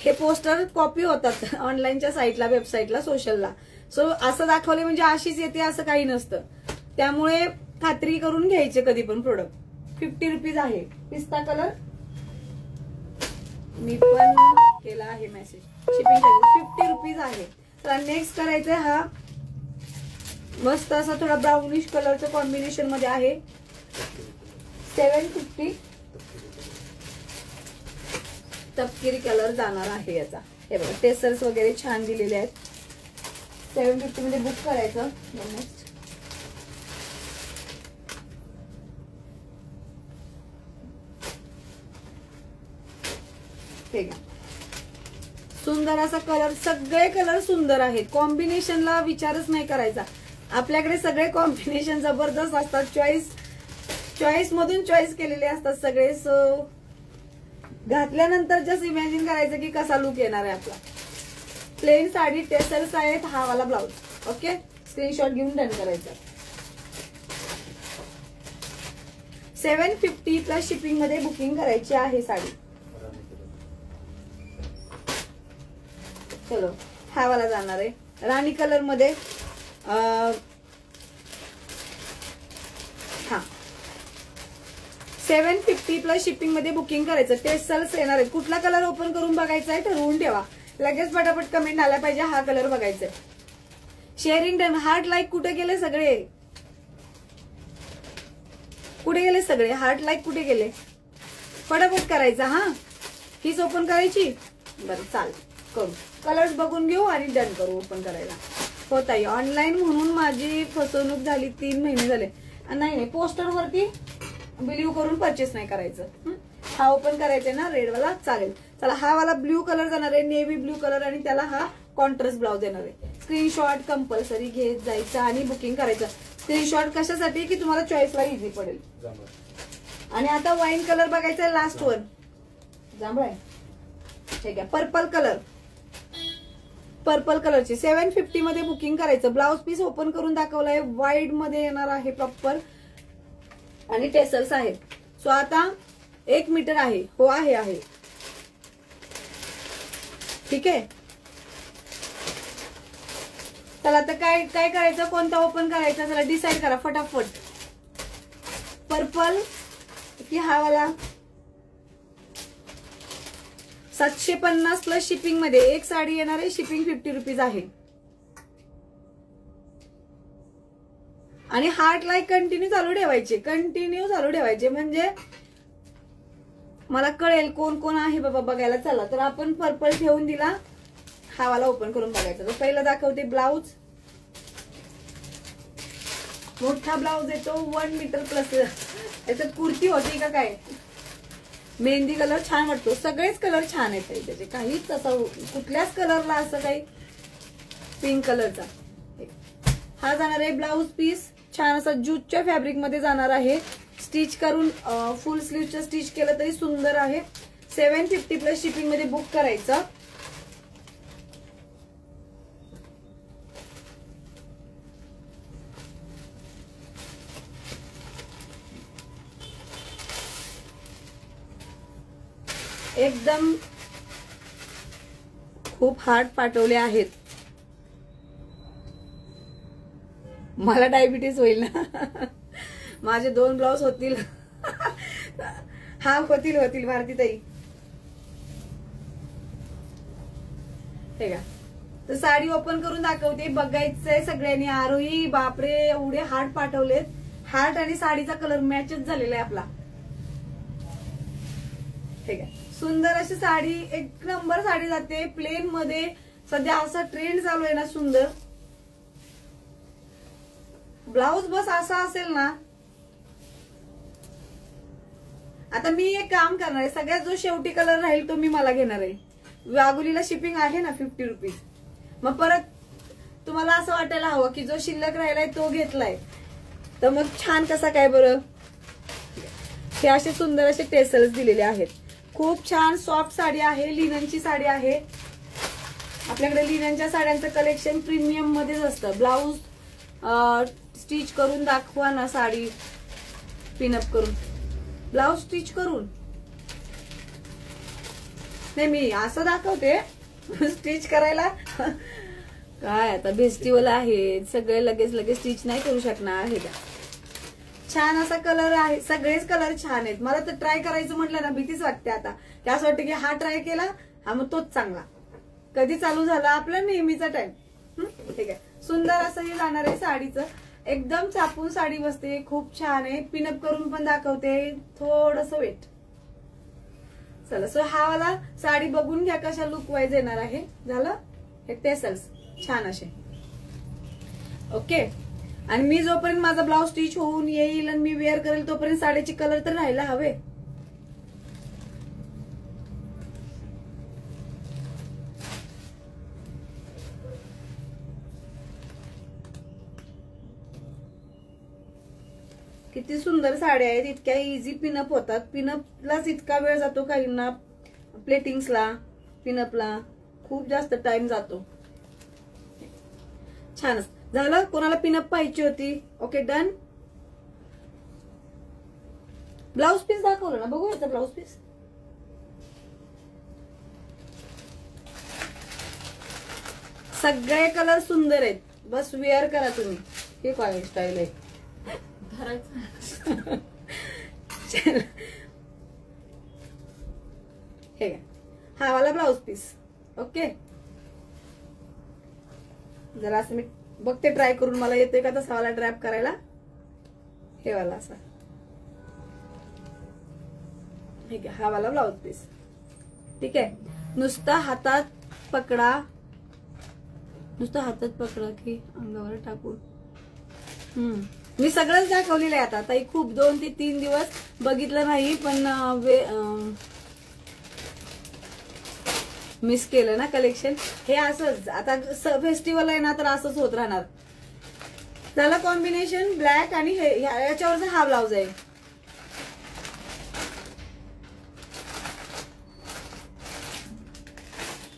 हे पोस्टर कॉपी होतात ऑनलाईनच्या साईटला, वेबसाईटला, सोशलला. सो असं दाखवले म्हणजे अशीच येते असं काही नसतं. त्यामुळे खात्री करून घ्यायचे कधी पण प्रोडक्ट. 50 रुपीज आहे. पिस्ता कलर मी पण केला आहे मेसेज. शिपिंग चार्जेस 50 रुपीज आहे. तर नेक्स्ट करायचंय हा मस्त असा थोडा ब्राउनिश कलरच्या कॉम्बिनेशन मध्ये आहे. 750 तपकिरी कलर जाणार आहे याचा. हे बघा टेसर्स वगैरे छान दिलेले आहेत. 750 मध्ये बुक करायचं. नेक्स्ट ठीक आहे. सुंदर असा कलर, सगळे कलर सुंदर आहेत. कॉम्बिनेशनला विचारच नाही करायचा. आपल्याकडे सगळे कॉम्बिनेशन जबरदस्त असतात. चॉईस मधून चॉईस केलेले असतात सगळे. सो घातल्यानंतर जस्ट इमॅजिन करायचं की कसा लुक येणार आहे आपला. प्लेन साडी, टेसल्स आहेत. हा वाला ब्लाउज. ओके. स्क्रीनशॉट घेऊन डन करायचं. 750 प्लस शिपिंग मध्ये बुकिंग करायची आहे साडी. चलो, हा वाला जाणार आहे राणी कलर मध्ये. हा 750 प्लस शिपिंग मध्ये बुकिंग करायचं. टेसल्स येणार आहेत. कुठला कलर ओपन करून बघायचा आहे ठरवून ठेवा. लगेच पटापट कमेंट आला पाहिजे हा कलर बघायचा आहे. Sharing done. हार्ट लाईक कुठे गेले सगळे? कुठे गेले सगळे? हार्ट लाईक कुठे गेले? पटापट करायचा. हा हीच ओपन करायची. बरं चाल करू. कलर्स बघून घेऊ आणि डन करू ओपन करायला. होत आहे ऑनलाईन म्हणून माझी फसवणूक झाली. 3 महिने झाले. नाही पोस्टरवरती बिलीव्ह करून परचेस नाही करायचं. हा ओपन करायचा ना रेड वाला. चालेल. चला, हा वाला ब्ल्यू कलर जाणार आहे. Navy blue colour. आणि त्याला हा कॉन्ट्रास्ट ब्लाउज येणार आहे. स्क्रीनशॉट कंपल्सरी घेत जायचा आणि बुकिंग करायचं. स्क्रीनशॉट कशासाठी की तुम्हाला चॉईसला इझी पडेल. आणि आता वाईन कलर बघायचा आहे. लास्ट वन जांभळा आहे. ठीक आहे. Purple colour. पर्पल कलरची 750 मध्ये बुकिंग करायचं. ब्लाउज पीस ओपन करून दाखवलाय. वाईड मध्ये येणार आहे प्रॉपर. आणि टेसल्स आहेत. सो आता 1 मीटर आहे. हो आहे. ठीक आहे. चला आता काय करायचं, कोणता ओपन करायचा चला डिसाईड करा फटाफट. पर्पल की हा वाला. 750 प्लस शिपिंग मध्ये एक साडी येणार आहे. शिपिंग 50 रुपीज आहे. आणि हार्ट लाईक कंटिन्यू चालू ठेवायचे. म्हणजे मला कळेल कोण कोण आहे बाबा बघायला. चला तर आपण पर्पल ठेवून दिला. हा वाला ओपन करून बघायचा. तर पहिला दाखवते ब्लाऊज. मोठा ब्लाऊज येतो 1 मीटर प्लस. याच्यात कुर्ती होती का काय. मेहंदी कलर छान वाटतो. सगळेच कलर छान आहेत त्याचे, काहीच असं कुठल्याच कलरला असं काही. पिंक कलरचा हा जाणार आहे ब्लाऊज पीस. छान असा जूटच्या फॅब्रिक मध्ये जाणार आहे. स्टिच करून फुल स्लीवचं स्टिच केलं तरी सुंदर आहे. 750 प्लस शिपिंग मध्ये बुक करायचं. एकदम खूप हार्ड पाठवले आहेत. मला डायबिटीज होईल ना. माझे 2 ब्लाऊज होतील. हा होतील भारतीताई. हे का. तर साडी ओपन करून दाखवते. बघायचंय सगळ्यांनी. आरोही बापरे एवढे हार्ट पाठवलेत. हार्ट आणि साडीचा कलर मॅचच झालेला आहे आपला. हे का. सुंदर अशी साडी, एक नंबर साडी जाते प्लेन मध्ये. सध्या असा ट्रेंड चालू आहे ना सुंदर. ब्लाऊज बस असा असेल ना. आता मी एक काम करणार आहे. सगळ्यात जो शेवटी कलर राहील तो मी मला घेणार आहे. वाघुलीला शिपिंग आहे ना 50 रुपीज. मग परत तुम्हाला असं वाटायला हवं की जो शिल्लक राहिलाय तो घेतलाय, तर मग छान कसा काय बरं. हे असे सुंदर असे टेसल्स दिलेले आहेत. खूप छान सॉफ्ट साडी आहे. लिननची साडी आहे. आपल्याकडे लिननच्या साड्यांचं कलेक्शन प्रीमियम मध्येच असतं. ब्लाऊज स्टिच करून दाखवा ना. साडी पिनअप करून ब्लाऊज स्टिच करून. नाही मी असं दाखवते. स्टिच करायला काय आता फेस्टिवल आहे. सगळे लगेच स्टिच नाही करू शकणार. हे का छान असा कलर आहे. सगळेच कलर छान आहेत. मला तर ट्राय करायचं म्हटलं ना भीतीच वाटते आता. की असं वाटतं की हा ट्राय केला हा मग तोच चांगला. कधी चालू झाला आपला नेहमीचा टाइम. ठीक आहे. सुंदर असं हे जाणार आहे साडीचं. एकदम चापून साडी बसते. खूप छान आहे. पिनअप करून पण दाखवते. थोडस वेट. चला सो हा वाला साडी बघून घ्या कशा लुक वाईज येणार आहे. झालं. हे टेसल्स छान असे. ओके. आणि मी जोपर्यंत माझा ब्लाऊज स्टिच होऊन येईल आणि मी वेअर करेल तोपर्यंत साडीचे कलर तर राहायला हवे. किती सुंदर साड्या आहेत. इतक्या इझी पिनअप होतात. पिनअपलाच इतका वेळ जातो काहींना. प्लेटिंग्सला पिनअपला खूप जास्त टाइम जातो. छानच झालं. कोणाला पिनअप पाहिजे होती. Okay done. ब्लाऊज पीस दाखवलं ना. बघू याचा ब्लाऊज पीस. सगळे कलर सुंदर आहेत. बस वेअर करा तुम्ही. हे काय स्टाईल आहे. हे हा वाला ब्लाऊज पीस. ओके. जरा असं मी बघते ट्राय करून मला येतोय का तसा वाला ड्रॅप करायला. हे वाला असा. ठीक आहे. हा वाला ब्लाऊज पीस. ठीक आहे. नुसता हातात पकडा. नुसतं हातात पकडा की अंगावर टाकून. मी सगळंच दाखवलेलं आहे. आता ताई खूप 2 ते 3 दिवस बघितलं नाही पण मिस केलं ना कलेक्शन. हे असंच आता फेस्टिवल आहे ना तर असंच होत राहणार. झालं कॉम्बिनेशन ब्लॅक आणि हे याच्यावरचा हा ब्लाऊज आहे.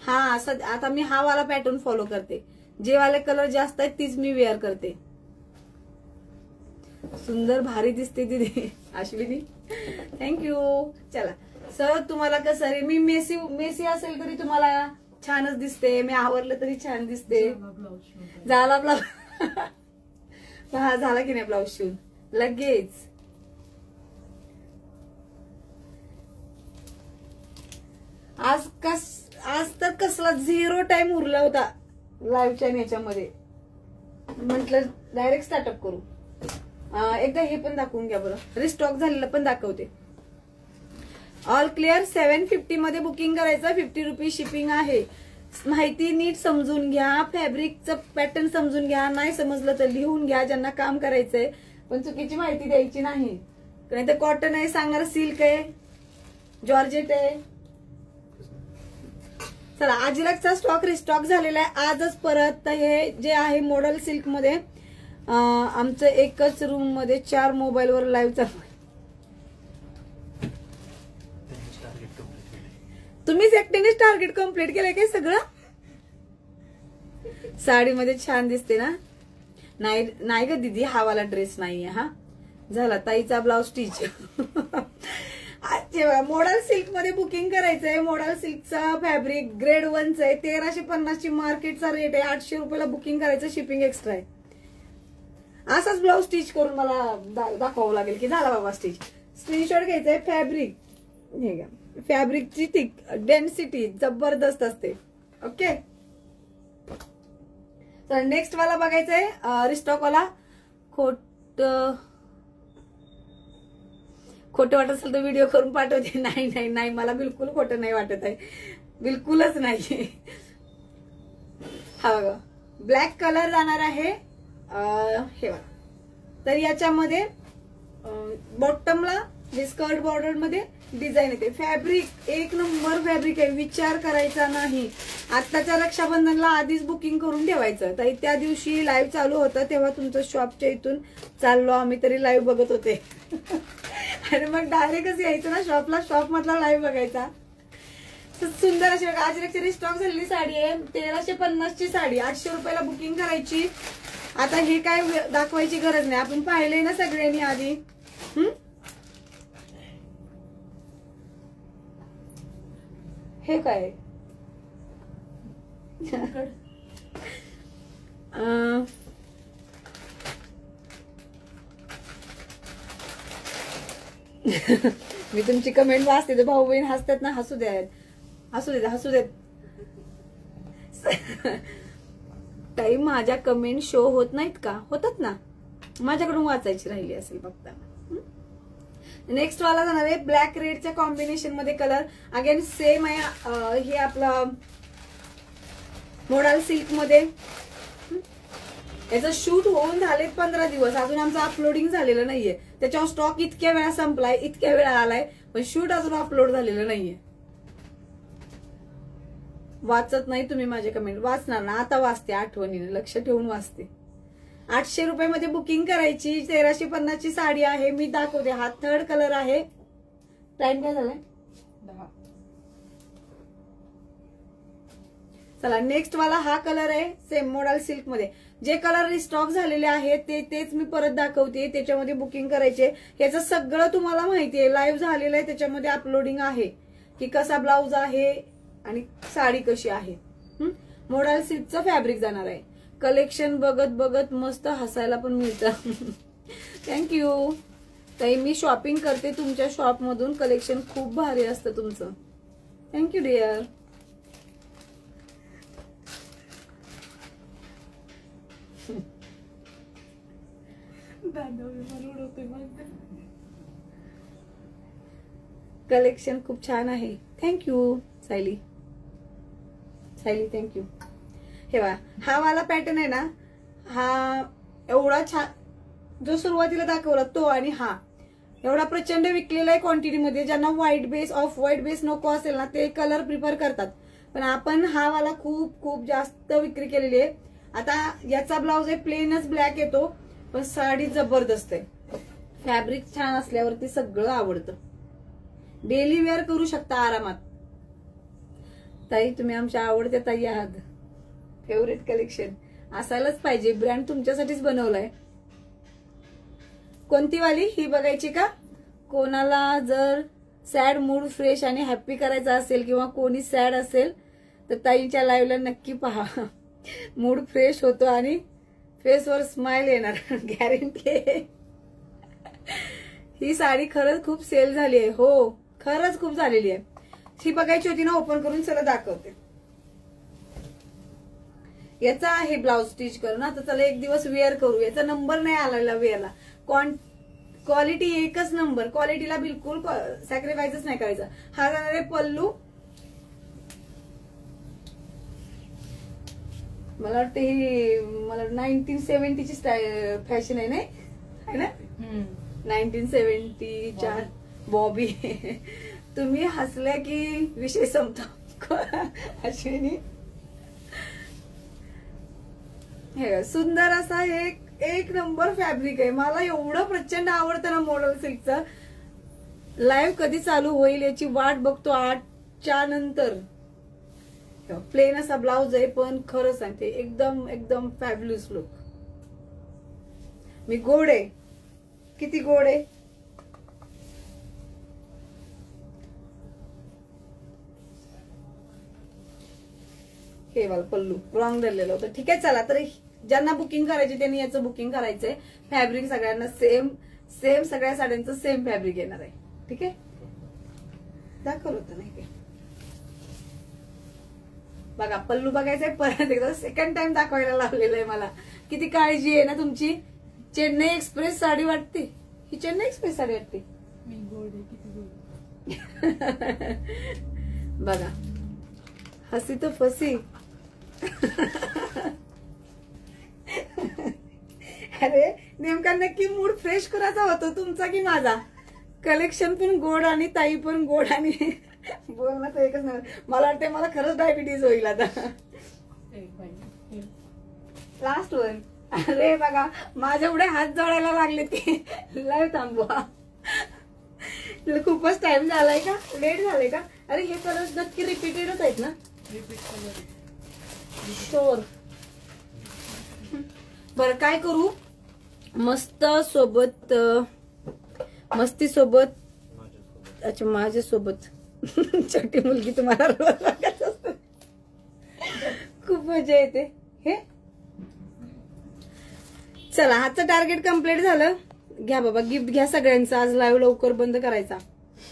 हा असं आता मी हा वाला पॅटर्न फॉलो करते. जे वाले कलर जास्त आहेत तीच मी वेअर करते. सुंदर भारी दिसते ती अश्विनी. थँक्यू. चला सर तुम्हाला कसं रे. मी मेसी असेल तरी तुम्हाला छानच दिसते. मी आवरलं तरी छान दिसते. झाला ब्लाऊज. हा झाला की नाही ब्लाऊज शिवून लगेच. आज तर कसला 0 टाइम उरला होता लाईव्हच्या याच्यामध्ये. म्हटलं डायरेक्ट स्टार्टअप करू. एकदा हे पण दाखवून घ्या बरं. रिस्टॉक झालेलं पण दाखवते. All clear. 750 मध्ये बुकिंग करायचं. 50 रुपीज शिपिंग आहे. माहिती नीट समजून घ्या, फॅब्रिकचं पॅटर्न समजून घ्या, नाही समजलं तर लिहून घ्या ज्यांना काम करायचंय, पण चुकीची माहिती द्यायची नाही. नाही तर कॉटन आहे सांगणार, सिल्क आहे, जॉर्जेट आहे. चला अजरकचा स्टॉक रिस्टॉक झालेला आहे आजच परत. हे जे आहे मॉडेल सिल्क मध्ये आमचं एकच रूम मध्ये 4 मोबाईलवर लाईव्ह चालू आहे. तुम्हीच एकट्यानेच टार्गेट कम्प्लीट केलंय काय सगळं? साडीमध्ये छान दिसते ना? नाही नाही ग दीदी, हा वाला ड्रेस नाहीये. हा झाला ताईचा ब्लाउज स्टिच. मॉडेल सिल्क मध्ये बुकिंग करायचंय. मॉडेल सिल्कचा फॅब्रिक ग्रेड 1चा आहे. 1350 ची मार्केटचा रेट आहे. 800 रुपयाला बुकिंग करायचं, शिपिंग एक्स्ट्रा आहे. असाच ब्लाउज स्टिच करून मला दाखवावं लागेल की झाला बाबा स्टिच. स्क्रीनशॉट घ्यायचंय. फॅब्रिक हे घ्या, फॅब्रिकची थिक डेन्सिटी जबरदस्त असते. ओके, तर नेक्स्ट वाला बघायचंय रिस्टॉक वाला. खोटं वाटत असेल तर व्हिडिओ करून पाठवते. नाही नाही नाही, मला बिलकुल खोटं नाही वाटत आहे, बिलकुलच नाही. हा बघा ब्लॅक कलर जाणार आहे हे बघा. तर याच्यामध्ये बॉटमला जे स्कर्ट बॉर्डर मध्ये डिझाईन येते. फॅब्रिक एक नंबर फॅब्रिक आहे, विचार करायचा नाही. आत्ताच्या रक्षाबंधनला आधीच बुकिंग करून ठेवायचं. तर त्या दिवशी लाईव्ह चालू होतं तेव्हा तुमचं शॉपच्या इथून चाललो आम्ही, तरी लाईव्ह बघत होते. आणि मग डायरेक्टच यायचं ना शॉपला, शॉप मधला लाईव्ह बघायचा. सुंदर अशी अजरकची रिस्टॉक झालेली साडी आहे. 1350 ची साडी 800 रुपयाला बुकिंग करायची. आता हे काय दाखवायची गरज नाही, आपण पाहिलंय ना सगळ्यांनी आधी. हे काय मी तुमची कमेंट वाचते तर भाऊ बहीण हसतात ना, हसू द्या हसू देत हसू देत. ताई माझ्या कमेंट शो होत नाहीत का? होतात ना, माझ्याकडून वाचायची राहिली असेल फक्त. नेक्स्ट वाला जाणार आहे ब्लॅक रेडच्या कॉम्बिनेशन मध्ये कलर. अगेन सेम आहे. हे आपला मॉडेल सिल्क मध्ये. याचं शूट होऊन झाले 15 दिवस, अजून आमचं अपलोडिंग झालेलं नाहीये. त्याच्यावर स्टॉक इतक्या वेळा संपलाय, इतक्या वेळा आलाय, पण शूट अजून अपलोड झालेलं नाहीये. वाचत नाही तुम्ही माझे कमेंट. वाचणार ना, आता वाचते, आठवणीने लक्ष ठेवून वाचते. 800 रुपयामध्ये बुकिंग करायची. 1350 ची साडी आहे. मी दाखवते. हा 3rd कलर आहे. टाइम काय झालाय? 10. चला नेक्स्ट वाला हा कलर आहे सेम मॉडेल सिल्क मध्ये. जे कलर रिस्टॉक झालेले आहेत तेच मी परत दाखवते. त्याच्यामध्ये बुकिंग करायचे. याचं सगळं तुम्हाला माहिती आहे, लाईव्ह झालेलं आहे, त्याच्यामध्ये अपलोडिंग आहे की कसा ब्लाउज आहे आणि साडी कशी आहे. मॉडेल सिल्कचं फॅब्रिक जाणार आहे. कलेक्शन बघत बघत मस्त हसायला पण मिळतं. थँक्यू ताई, मी शॉपिंग करते तुमच्या शॉप मधून. कलेक्शन खूप भारी असतं तुमचं. Thank you dear. कलेक्शन खूप छान आहे. थँक्यू सायली. सायली थँक्यू. हे बघा हा वाला पॅटर्न आहे ना, हा एवढा छान जो सुरुवातीला दाखवला तो, आणि हा एवढा प्रचंड विकलेला आहे क्वांटिटीमध्ये. ज्यांना white base off white base नको असेल ना ते कलर प्रिफर करतात, पण आपण हा वाला खूप खूप जास्त विक्री केलेली आहे. आता याचा ब्लाउज आहे प्लेनच ब्लॅक येतो, पण साडी जबरदस्त आहे. फॅब्रिक छान असल्यावरती सगळं आवडतं. डेली वेअर करू शकता आरामात. ताई तुम्ही आमच्या आवडत्या ताई आहात. फेवरेट कलेक्शन असायलाच पाहिजे. ब्रँड तुमच्यासाठीच बनवलाय. कोणती वाली ही बघायची का? कोणाला जर सॅड मूड फ्रेश आणि हॅप्पी करायचा असेल किंवा कोणी सॅड असेल तर ताईच्या लाईव्हला नक्की पहा. मूड फ्रेश होतो आणि फेसवर स्माइल येणार गॅरंटी आहे. ही साडी खरंच खूप सेल झाली आहे. हो खरंच खूप झालेली आहे. ही बघायची होती ना, ओपन करून चला दाखवते. याचा आहे ब्लाउज स्टिच करून. आता चला एक दिवस वेअर करू. याचा नंबर नाही आलेला वेअरला. क्वालिटी एकच नंबर. क्वालिटीला बिलकुल सॅक्रिफाईसच नाही करायचं. हा जाणार आहे पल्लू. मला वाटतं ही मला 1970ची फॅशन आहे नाही है ना 1970च्या बॉबी. तुम्ही हसल्या की विषय संपतो. अश्विनी हे सुंदर असा एक नंबर फॅब्रिक आहे. मला एवढं प्रचंड आवडतं ना मॉडल सिल्कचं. लाईव्ह कधी चालू होईल याची वाट बघतो 8च्या नंतर. प्लेन असा ब्लाउज आहे पण खरं सांगते एकदम एकदम फॅब्युलस लुक. मी गोड आहे. किती गोड आहे. हे वाला पल्लू रॉंग धरलेलं होतं. ठीक आहे चला तर ज्यांना बुकिंग करायची त्यांनी याचं बुकिंग करायचंय. फॅब्रिक सगळ्यांना सेम सगळ्या साड्यांचं सेम फॅब्रिक येणार आहे. ठीक आहे दाखवलं होतं नाही काय बघा पल्लू बघायचंय परत एकदा सेकंड टाइम दाखवायला लावलेलं आहे मला. किती काळजी आहे ना तुमची. चेन्नई एक्सप्रेस साडी वाटते ही. चेन्नई एक्सप्रेस साडी वाटते. बघा हसी तो फसी. अरे नेमका नक्की मूड फ्रेश करायचा होतो तुमचा की माझा. कलेक्शन पण गोड आणि ताई पण गोड आणि बोलणं तर एकच नाही. मला वाटतं मला खरंच डायबिटीज होईल आता. Last one. अरे बघा माझ्या एवढे हात जोडायला लागले की लाईव्ह थांबवा. खूपच टाइम झालाय का लेट झाले का. अरे हे कलर नक्की रिपीटेडच आहेत ना. शोर. बरं काय करू मस्त सोबत मस्ती सोबत. अच्छा माझ्यासोबत छोटी मुलगी तुम्हाला रोज लागत असते. खूप मजा येते. हे चला आजचं टार्गेट कम्प्लीट झालं. घ्या बाबा गिफ्ट घ्या सगळ्यांचं. आज लाईव्ह लवकर बंद करायचा.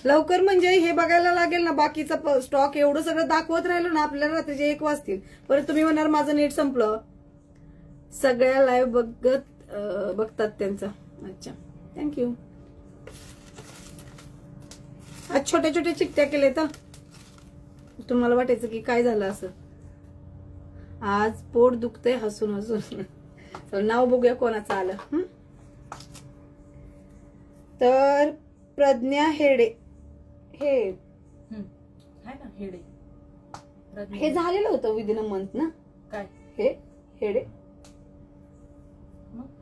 लवकर म्हणजे हे बघायला लागेल ना बाकीचा स्टॉक. एवढं सगळं दाखवत राहिलो ना आपल्याला रात्रीचे 1 वाजतील. परत तुम्ही म्हणणार माझं नेट संपलं. सगळ्या लाईव्ह बघतात त्यांचा. अच्छा थँक्यू. आज छोट्या छोट्या चिकट्या केल्या तर तुम्हाला वाटायचं की काय झालं असं. आज पोट दुखतंय हसून हसून. नाव बघूया कोणाचं आलं. तर प्रज्ञा हेडे. हे हे झालेलं होतं विदिन अ मंथ ना. काय हे हेडे.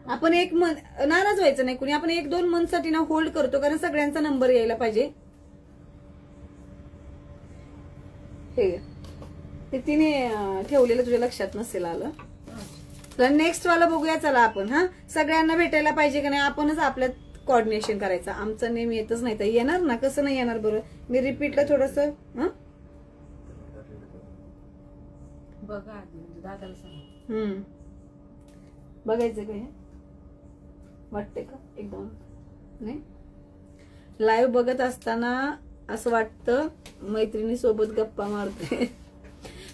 आपण एक मंथ नाराज व्हायचं नाही कुणी. आपण 1-2 मंथ साठी ना होल्ड करतो कारण सगळ्यांचा नंबर यायला पाहिजे. हे ते तिने ठेवलेलं तुझ्या लक्षात नसेल आलं. नेक्स्ट वाला बघूया चला आपण. हा सगळ्यांना भेटायला पाहिजे का नाही आपणच आपल्यात कोऑर्डिनेशन करायचं. आमचं नेम येतच नाही तर येणार ना. कसं नाही येणार बरं. मी रिपीटला थोडस बघा दादाला सांग. बघायचं काय वाटते का एकदम नाही. लाईव्ह बघत असताना असं वाटतं मैत्रिणी सोबत गप्पा मारते.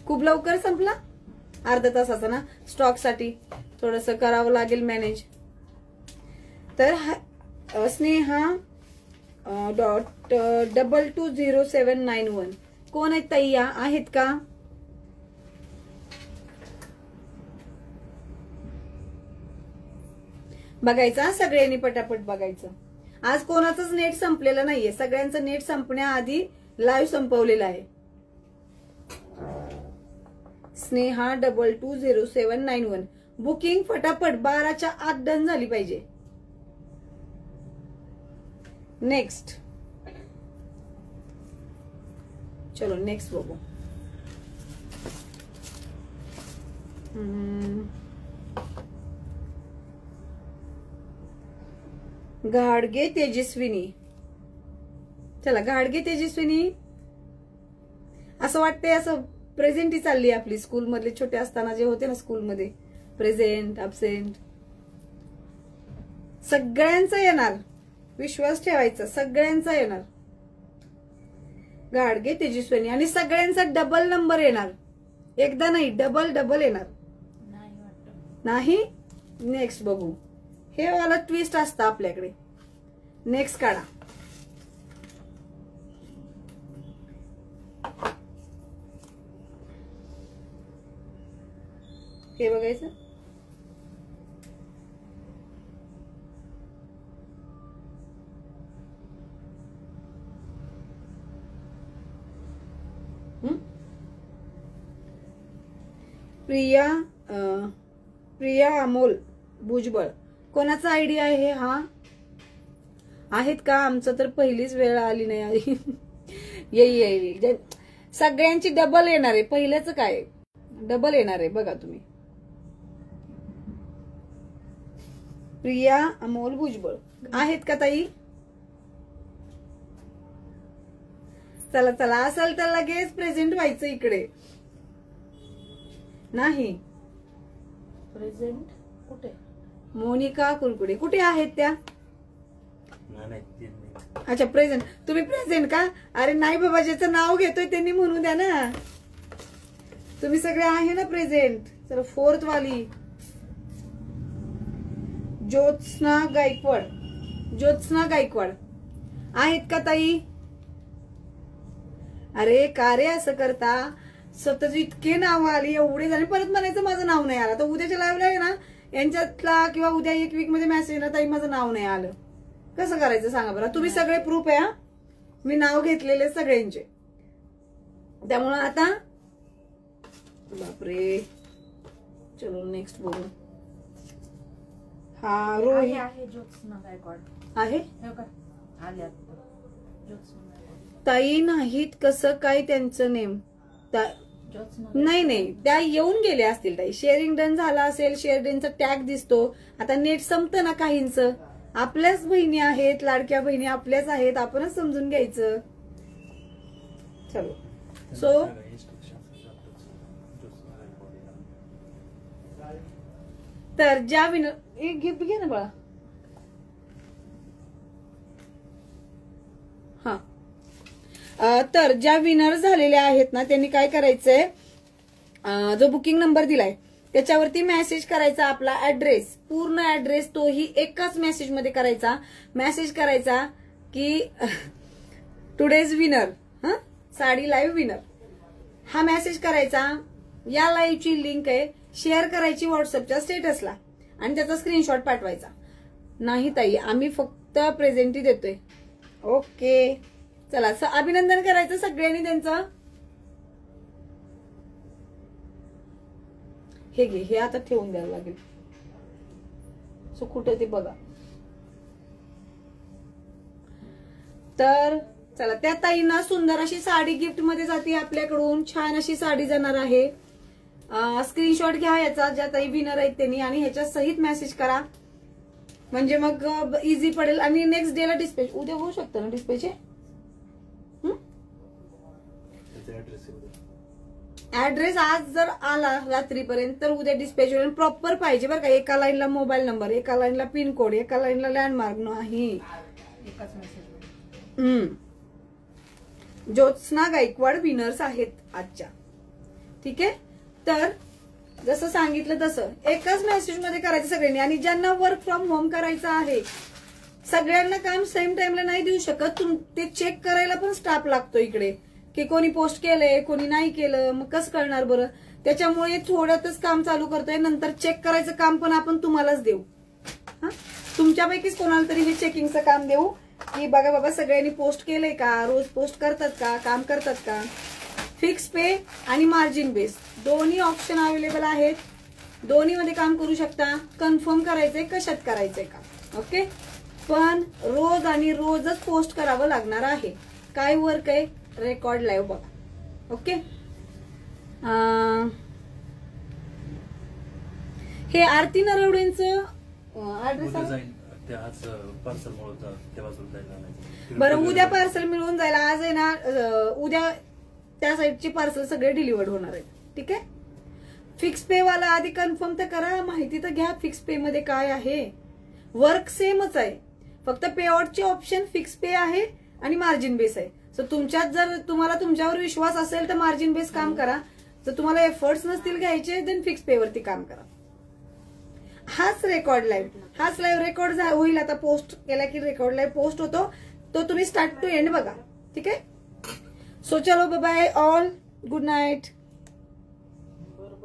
खूप लवकर संपला. अर्धा तासाचा ना स्टॉक साठी थोडस करावं लागेल मॅनेज. तर स्नेहा .220791 कोण आहेत ताई आहेत का. बघायचं सगळ्यांनी पटापट बघायचं. आज कोणाचंच नेट संपलेलं नाहीये. सगळ्यांचं नेट संपण्याआधी लाईव्ह संपवलेलं आहे. स्नेहा .220791 बुकिंग फटाफट 12च्या आत डन झाली पाहिजे. नेक्स्ट चलो नेक्स्ट बघू. गाडगे तेजस्विनी. चला गाडगे तेजस्विनी. असं वाटतंय असं प्रेझेंट ही चालली आपली. स्कूल मधले छोटे असताना जे होते ना स्कूलमध्ये प्रेझेंट अब्सेंट सगळ्यांचं येणार. विश्वास ठेवायचा सगळ्यांचा येणार. गाडगे तेजस्विनी आणि सगळ्यांचा डबल नंबर येणार. एकदा नाही डबल येणार. नाही नेक्स्ट बघू. हे वाला ट्विस्ट असतं आपल्याकडे. नेक्स्ट काढा. हे बघायचं. प्रिया अमोल भुजबळ, कोणाचा आयडिया आहे हा? आहेत का? आमचं तर पहिलीच वेळ आली नाही. येईल सगळ्यांची डबल येणार आहे. पहिल्याच काय डबल येणार आहे बघा तुम्ही. प्रिया अमोल भुजबळ आहेत का ताई? चला चला, असेल तर लगेच प्रेझेंट व्हायचं इकडे. नाही प्रेझेंट कुठे? मोनिका कुलकुडे कुठे आहेत त्या? अच्छा प्रेझेंट. तुम्ही प्रेझेंट का? अरे नाही बाबा, ज्याचं नाव घेतोय त्यांनी म्हणू द्या ना. तुम्ही सगळे आहे ना प्रेझेंट. चला फोर्थ वाली ज्योत्स्ना गायकवाड. ज्योत्स्ना गायकवाड आहेत का ताई? अरे का रे असं करता? स्वतःची इतके नाव आली, एवढे झाले, परत म्हणायचं माझं नाव नाही आलं. तर उद्याच्या लाईव्हला आहे ना यांच्यातला किंवा उद्या एक वीक मध्ये मेसेज ना ताई माझं नाव नाही आलं, कसं करायचं सांगा बरं. तुम्ही सगळे प्रूफ आहे. मी नाव घेतलेले सगळ्यांचे. त्यामुळं आता बापरे, चलो नेक्स्ट बोलू. हा रोहित आहे. ज्योत्स्ना गायकवाड आहे. आल्या ज्योत्स्ना ताई नाहीत, कसं काय त्यांचं नेम? नाही त्या येऊन गेले असतील ताई. शेअरिंग डन झाला असेल, शेअर डनचा टॅग दिसतो. आता नेट संपतं ना काहींचं. आपल्याच बहिणी आहेत, लाडक्या बहिणी आपल्याच आहेत, आपणच समजून घ्यायचं. चलो सो तर ज्या विनर एक गिफ्ट घे ना बाळा. हा तर ज्या विनर झालेल्या आहेत ना त्यांनी काय करायचंय, जो बुकिंग नंबर दिलाय त्याच्यावरती मेसेज करायचा, आपला ऍड्रेस, पूर्ण ऍड्रेस तोही एकाच मेसेज मध्ये करायचा. मेसेज करायचा की today's winner, sari live winner, हा मेसेज करायचा. या लाईव्हची लिंक आहे, शेअर करायची व्हॉट्सअपच्या स्टेटसला आणि त्याचा स्क्रीनशॉट पाठवायचा. नाही ताई आम्ही फक्त प्रेझेंटी देतोय. ओके चला, अभिनंदन करायचं सगळ्यांनी त्यांचं. हे घे, हे आता ठेवून द्यावं लागेल. सो कुठे ते बघा. तर चला, त्या ताईंना सुंदर अशी साडी गिफ्ट मध्ये जाते आपल्याकडून. छान अशी साडी जाणार आहे. स्क्रीनशॉट घ्या याचा, ज्या ताई विनर आहेत त्यांनी, आणि ह्याच्या सहित मेसेज करा, म्हणजे मग इझी पडेल. आणि नेक्स्ट डेला डिस्पॅच उद्या होऊ शकतं ना डिस्पॅच? ऍड्रेस आज जर आला रात्रीपर्यंत तर उद्या डिस्पॅच होईल. प्रॉपर पाहिजे बरं का. एका लाईनला मोबाईल नंबर, एका लाईनला पिन कोड, एका लाईनला लँडमार्क नाही. एकाच मेसेज. ज्योत्स्ना गायकवाड विनर्स आहेत आजच्या. ठीक आहे. तर जसं सांगितलं तसं एकाच मेसेज मध्ये करायचं सगळ्यांनी. आणि ज्यांना वर्क फ्रॉम होम करायचं आहे, सगळ्यांना काम सेम टाइमला नाही देऊ शकत. ते चेक करायला पण स्टाफ लागतो इकडे, की कोणी पोस्ट केलंय कोणी नाही केलं, मग कसं करणार बरं. त्याच्यामुळे थोड्यातच काम चालू करतोय, नंतर चेक करायचं काम पण आपण तुम्हालाच देऊ. तुमच्यापैकीच कोणाला तरी हे चेकिंगचं काम देऊ, की बघा बाबा सगळ्यांनी पोस्ट केलंय का, रोज पोस्ट करतात का, काम करतात का. फिक्स पे आणि मार्जिन बेस दोन्ही ऑप्शन अवेलेबल आहेत. दोन्ही मध्ये काम करू शकता. कन्फर्म करायचंय कशात करायचंय का. ओके. पण रोज आणि रोजच पोस्ट करावं लागणार आहे. काय वर्क आहे, रेकॉर्ड लाईव्ह बघा. ओके. हे आरती नरवडेंचं ऍड्रेस बरं. उद्या पार्सल मिळून जाईल. आज आहे ना, उद्या त्या साईडची पार्सल सगळे डिलिव्हर्ड होणार आहेत. ठीक आहे. फिक्स पे वाला आधी कन्फर्म तर करा, माहिती तर घ्या फिक्स पे मध्ये काय आहे. वर्क सेमच आहे, फक्त पे आउटचे ऑप्शन फिक्स पे आहे आणि मार्जिन बेस आहे. सो तुमच्यात जर तुम्हाला तुमच्यावर विश्वास असेल तर मार्जिन बेस काम करा. जर तुम्हाला एफर्ट्स नसतील घ्यायचे देन फिक्स पे वरती काम करा. हाच रेकॉर्ड लाईव्ह, हाच लाईव्ह रेकॉर्ड होईल. आता पोस्ट केला की रेकॉर्ड लाईव्ह पोस्ट होतो, तो तुम्ही स्टार्ट टू एंड बघा. ठीक आहे. सो चलो bye bye all, good night.